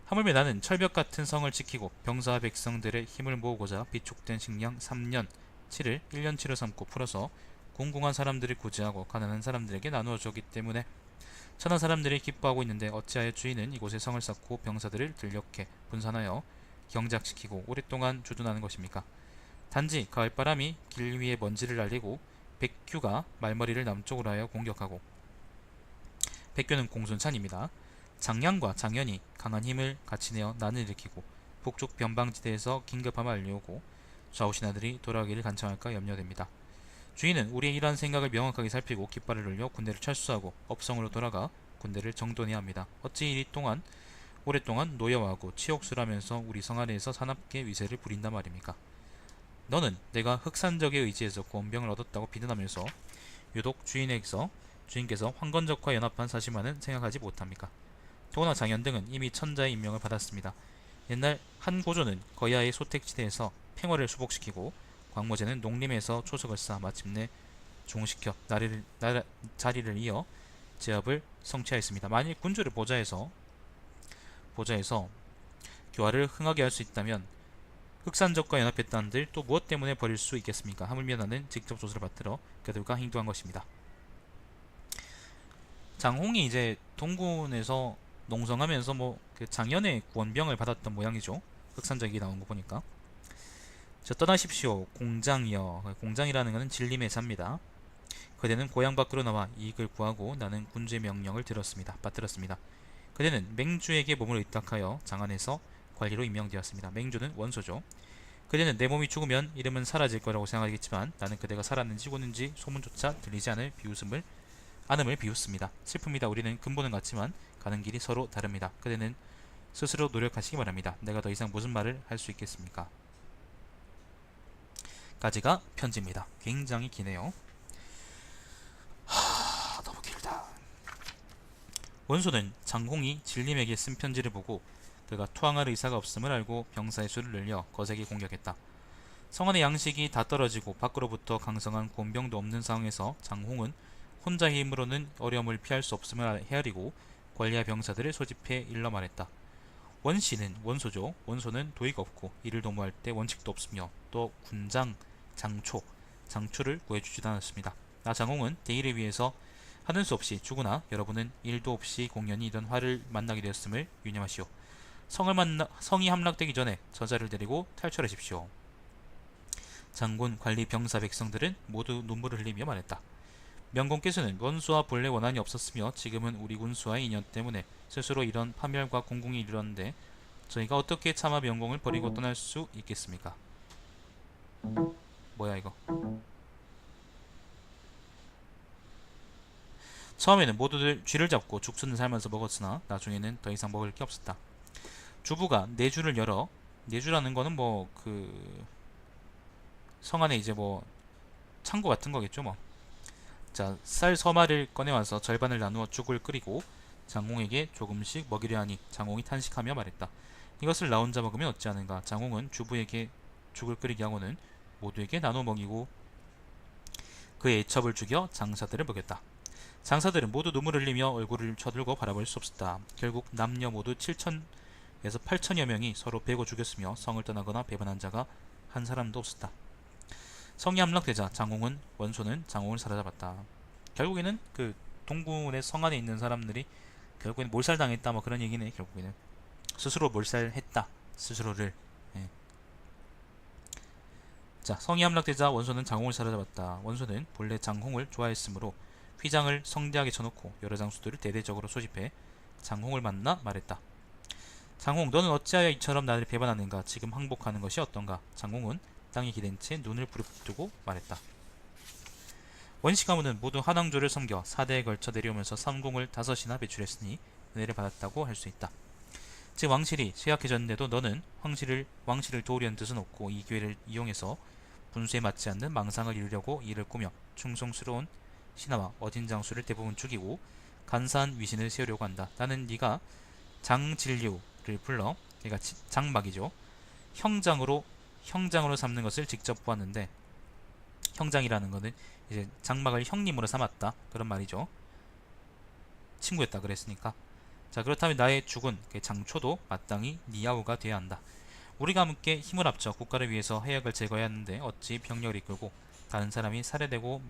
Speaker 1: 하물며 나는 철벽 같은 성을 지키고 병사와 백성들의 힘을 모으고자 비축된 식량 3년 7을 1년치로 삼고 풀어서 궁궁한 사람들을 구제하고 가난한 사람들에게 나누어 주었기 때문에 천한 사람들이 기뻐하고 있는데 어찌하여 주인은 이곳에 성을 쌓고 병사들을 들녘에 분산하여 경작시키고 오랫동안 주둔하는 것입니까? 단지 가을바람이 길 위에 먼지를 날리고 백규가 말머리를 남쪽으로 하여 공격하고, 백규는 공손찬입니다. 장량과 장현이 강한 힘을 같이 내어 난을 일으키고 북쪽 변방지대에서 긴급함을 알려오고 좌우 신하들이 돌아오기를 간청할까 염려됩니다. 주인은 우리의 이러한 생각을 명확하게 살피고 깃발을 올려 군대를 철수하고 업성으로 돌아가 군대를 정돈해야 합니다. 어찌 오랫동안 노여워하고 치욕술하면서 우리 성 안에서 사납게 위세를 부린단 말입니까? 너는 내가 흑산적에 의지해서 구원병을 얻었다고 비난하면서 유독 주인께서 황건적과 연합한 사실만은 생각하지 못합니까? 도나 장현 등은 이미 천자의 임명을 받았습니다. 옛날 한 고조는 거야의 소택지대에서 팽화를 수복시키고 광모제는 농림에서 초석을 쌓아 마침내 종시켜 자리를 이어 제압을 성취하였습니다. 만일 군주를 보좌에서 교화를 흥하게 할 수 있다면 흑산적과 연합했다는들 또 무엇 때문에 버릴 수 있겠습니까? 하물며 나는 직접 조서를 받들어 그들과 행동한 것입니다. 장홍이 이제 동군에서 농성하면서 그 장현의 구원병을 받았던 모양이죠. 흑산적이 나온 거 보니까. 저 떠나십시오 공장이여. 공장이라는 것은 진림의 자입니다. 그대는 고향 밖으로 나와 이익을 구하고 나는 군주의 명령을 받들었습니다. 그대는 맹주에게 몸을 의탁하여 장안에서 관리로 임명되었습니다. 맹주는 원소죠. 그대는 내 몸이 죽으면 이름은 사라질 거라고 생각하겠지만 나는 그대가 살았는지 죽었는지 소문조차 들리지 않음을 비웃습니다. 슬픕니다. 우리는 근본은 같지만 가는 길이 서로 다릅니다. 그대는 스스로 노력하시기 바랍니다. 내가 더 이상 무슨 말을 할 수 있겠습니까? 까지가 편지입니다. 굉장히 기네요. 너무 길다. 원소는 장홍이 진림에게 쓴 편지를 보고 그가 투항할 의사가 없음을 알고 병사의 수를 늘려 거세게 공격했다. 성안의 양식이 다 떨어지고 밖으로부터 강성한 군병도 없는 상황에서 장홍은 혼자의 힘으로는 어려움을 피할 수 없음을 헤아리고 관리와 병사들을 소집해 일러 말했다. 원소는 도의가 없고 이를 도모할 때 원칙도 없으며 또 군장, 장초, 장초를 구해주지도 않았습니다. 나 장홍은 대의를 위해서 하는 수 없이 죽으나 여러분은 일도 없이 공연히 이던 화를 만나게 되었음을 유념하시오. 성이 함락되기 전에 저자를 데리고 탈출하십시오. 장군, 관리, 병사, 백성들은 모두 눈물을 흘리며 말했다. 명공께서는 원수와 본래 원한이 없었으며 지금은 우리 군수와의 인연 때문에 스스로 이런 파멸과 공공이 이르렀는데 저희가 어떻게 차마 명공을 버리고 떠날 수 있겠습니까? 뭐야 이거? 처음에는 모두들 쥐를 잡고 죽순을 삶아서 먹었으나 나중에는 더 이상 먹을 게 없었다. 주부가 내주를 열어, 내주라는 거는 뭐 그 성 안에 이제 뭐 창고 같은 거겠죠 뭐. 자, 쌀 서마를 꺼내와서 절반을 나누어 죽을 끓이고 장홍에게 조금씩 먹이려 하니 장홍이 탄식하며 말했다. 이것을 나 혼자 먹으면 어찌하는가. 장홍은 주부에게 죽을 끓이게 하고는 모두에게 나눠 먹이고 그의 애첩을 죽여 장사들을 먹였다. 장사들은 모두 눈물을 흘리며 얼굴을 쳐들고 바라볼 수 없었다. 결국 남녀 모두 7천에서 8천여 명이 서로 베고 죽였으며 성을 떠나거나 배반한 자가 한 사람도 없었다. 성이 함락되자 장홍은 원소는 장홍을 사로잡았다. 결국에는 그 동군의 성 안에 있는 사람들이 결국에는 몰살당했다 뭐 그런 얘기네. 결국에는 스스로 몰살했다. 스스로를. 예. 자, 성이 함락되자 원소는 장홍을 사로잡았다. 원소는 본래 장홍을 좋아했으므로 휘장을 성대하게 쳐놓고 여러 장수들을 대대적으로 소집해 장홍을 만나 말했다. 장홍, 너는 어찌하여 이처럼 나를 배반하는가? 지금 항복하는 것이 어떤가? 장홍은 땅에 기댄 채 눈을 부릅뜨고 말했다. 원시 가문은 모두 한왕조를 섬겨 4대에 걸쳐 내려오면서 상공을 5이나 배출했으니 은혜를 받았다고 할 수 있다. 즉 왕실이 쇠약해졌는데도 너는 왕실을 도우려는 뜻은 없고 이 기회를 이용해서 분수에 맞지 않는 망상을 이루려고 이를 꾸며 충성스러운 신하와 어진 장수를 대부분 죽이고 간사한 위신을 세우려고 한다. 나는 네가 장진류를 불러, 얘가 장막이죠. 형장으로 삼는 것을 직접 보았는데, 형장이라는 것은 이제 장막을 형님으로 삼았다 그런 말이죠. 친구였다 그랬으니까. 자, 그렇다면 나의 죽은 장초도 마땅히 네 아우가 되어야 한다. 우리가 함께 힘을 합쳐 국가를 위해서 해악을 제거해야 하는데 어찌 병력을 이끌고 다른 사람이 살해되고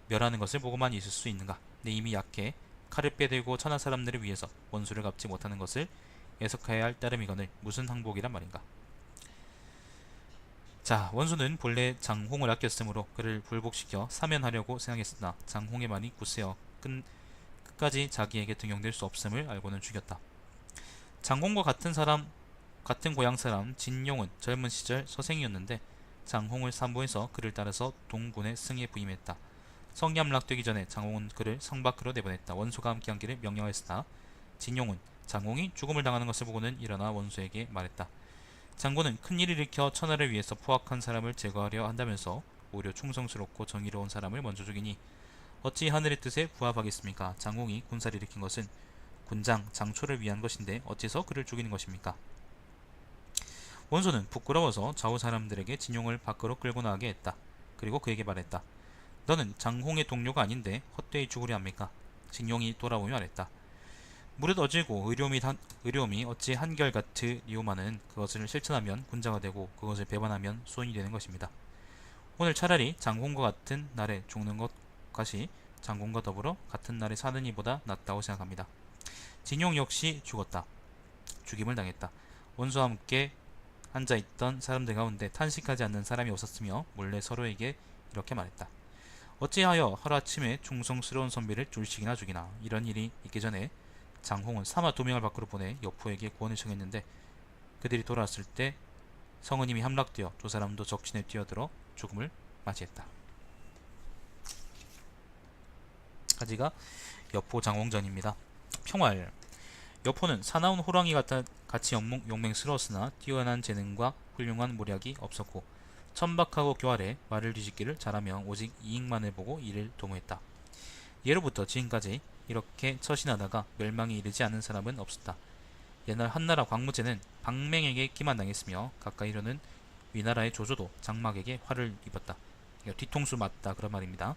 Speaker 1: 멸하는 것을 보고만 있을 수 있는가? 내 이미 약해 칼을 빼들고 천하 사람들을 위해서 원수를 갚지 못하는 것을 애석해야 할 따름이거늘 무슨 항복이란 말인가? 자, 원수는 본래 장홍을 아꼈으므로 그를 불복시켜 사면하려고 생각했으나 장홍의 말이 굳세어 끝까지 자기에게 등용될 수 없음을 알고는 죽였다. 장홍과 같은 고향 사람 진용은 젊은 시절 서생이었는데 장홍을 산보해서 그를 따라서 동군의 승에 부임했다. 성이 함락되기 전에 장홍은 그를 성 밖으로 내보냈다. 원수가 함께한 길을 명령하였으나 진용은 장홍이 죽음을 당하는 것을 보고는 일어나 원수에게 말했다. 장군은 큰일을 일으켜 천하를 위해서 포악한 사람을 제거하려 한다면서 오히려 충성스럽고 정의로운 사람을 먼저 죽이니 어찌 하늘의 뜻에 부합하겠습니까? 장홍이 군사를 일으킨 것은 군장 장초를 위한 것인데 어째서 그를 죽이는 것입니까? 원소는 부끄러워서 좌우 사람들에게 진용을 밖으로 끌고 나가게 했다. 그리고 그에게 말했다. 너는 장홍의 동료가 아닌데 헛되이 죽으려 합니까? 진용이 돌아오며 말했다. 무릇 어질고 의료움이 어찌 한결같으리오마는 그것을 실천하면 군자가 되고 그것을 배반하면 수원이 되는 것입니다. 오늘 차라리 장홍과 같은 날에 죽는 것이 장군과 더불어 같은 날에 사는 이보다 낫다고 생각합니다. 진용 역시 죽었다. 죽임을 당했다. 원수와 함께 앉아있던 사람들 가운데 탄식하지 않는 사람이 없었으며 몰래 서로에게 이렇게 말했다. 어찌하여 하루아침에 충성스러운 선비를 둘씩이나 죽이나. 이런 일이 있기 전에 장홍은 사마 2명을 밖으로 보내 여포에게 구원을 청했는데 그들이 돌아왔을 때 성은 이미 함락되어 2사람도 적신에 뛰어들어 죽음을 맞이했다. 까지가 여포 장홍전입니다. 평활. 여포는 사나운 호랑이 같이 용맹스러웠으나 뛰어난 재능과 훌륭한 모략이 없었고 천박하고 교활해 말을 뒤집기를 잘하며 오직 이익만을 보고 이를 도모했다. 예로부터 지금까지 이렇게 처신하다가 멸망에 이르지 않은 사람은 없었다. 옛날 한나라 광무제는 방맹에게 기만당했으며 가까이로는 위나라의 조조도 장막에게 화를 입었다. 뒤통수 맞다 그런 말입니다.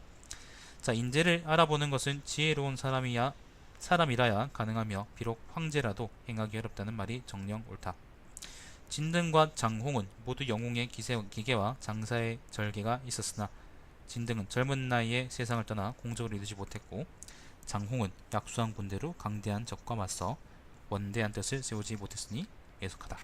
Speaker 1: 자, 인재를 알아보는 것은 지혜로운 사람이라야 가능하며 비록 황제라도 행하기 어렵다는 말이 정녕 옳다. 진등과 장홍은 모두 영웅의 기계와 장사의 절개가 있었으나 진등은 젊은 나이에 세상을 떠나 공적을 이루지 못했고, 장홍은 약소한 군대로 강대한 적과 맞서 원대한 뜻을 세우지 못했으니 애석하다.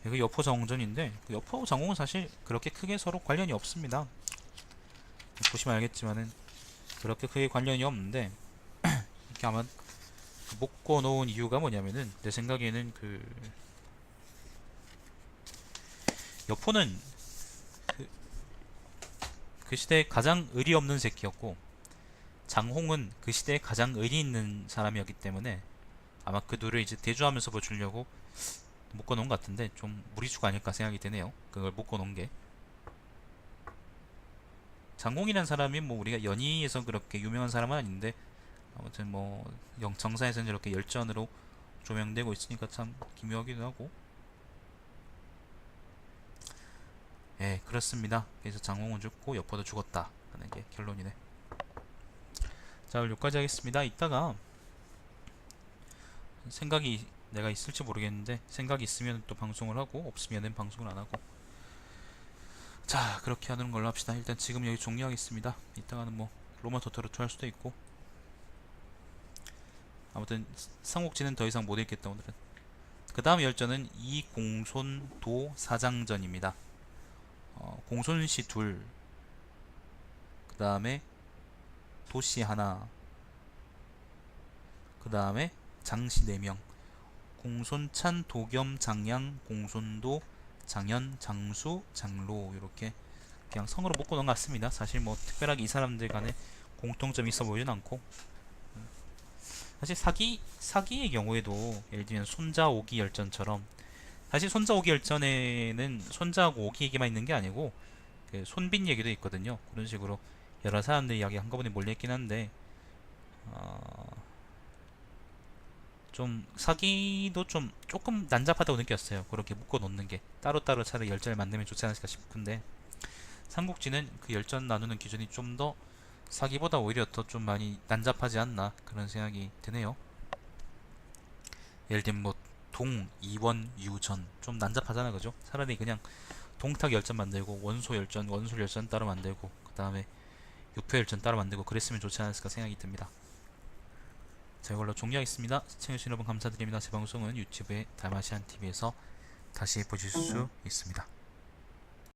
Speaker 1: 이거 여포 장홍전인데, 여포하고 장홍은 사실 그렇게 크게 서로 관련이 없습니다. 보시면 알겠지만은 그렇게 크게 관련이 없는데, 이렇게 아마 묶어 놓은 이유가 뭐냐면은, 내 생각에는 여포는 그, 그 시대에 가장 의리 없는 새끼였고, 장홍은 그 시대에 가장 의리 있는 사람이었기 때문에 아마 그 둘을 이제 대조하면서 보여주려고 묶어놓은 것 같은데, 좀 무리수가 아닐까 생각이 드네요. 그걸 묶어놓은 게. 장홍이라는 사람이 뭐 우리가 연희에서 그렇게 유명한 사람은 아닌데, 아무튼 뭐 정사에서는 이렇게 열전으로 조명되고 있으니까 참 기묘하기도 하고. 예, 그렇습니다. 그래서 장홍은 죽고 여포도 죽었다 하는 게 결론이네. 자, 오늘 여기까지 하겠습니다. 이따가 생각이 내가 있을지 모르겠는데, 생각이 있으면 또 방송을 하고, 없으면은 방송을 안 하고. 자, 그렇게 하는 걸로 합시다. 일단 지금 여기 종료하겠습니다. 이따가는 뭐 로마 토토로투 할 수도 있고. 아무튼 삼국지는 더 이상 못 읽겠다 오늘은. 그 다음 열전은 이공손도 사장전입니다. 공손씨 둘, 그 다음에 도씨 하나, 그 다음에 장씨 4명, 공손찬, 도겸, 장양, 공손도, 장현, 장수, 장로, 이렇게 그냥 성으로 묶고 놓은 것 같습니다. 사실 뭐 특별하게 이 사람들 간에 공통점이 있어 보이진 않고, 사실 사기의 경우에도 예를 들면 손자 오기 열전처럼, 사실 손자 오기 열전에는 손자하고 오기 얘기만 있는 게 아니고 그 손빈 얘기도 있거든요. 그런 식으로 여러 사람들 이야기 한꺼번에 몰려있긴 한데, 좀 사기도 좀 조금 난잡하다고 느꼈어요. 그렇게 묶어 놓는 게 따로따로 차라리 열전을 만들면 좋지 않을까 싶은데, 삼국지는 그 열전 나누는 기준이 좀 더 사기보다 오히려 더 좀 많이 난잡하지 않나 그런 생각이 드네요. 예를 들면 뭐 동, 이원, 유전 좀 난잡하잖아, 그죠? 차라리 그냥 동탁 열전 만들고 원소 열전, 원술 열전 따로 만들고, 그 다음에 육표 열전 따로 만들고 그랬으면 좋지 않았을까 생각이 듭니다. 자, 이걸로 종료하겠습니다. 시청해주신 여러분 감사드립니다. 제 방송은 유튜브의 달마시안TV에서 다시 보실 수 있습니다.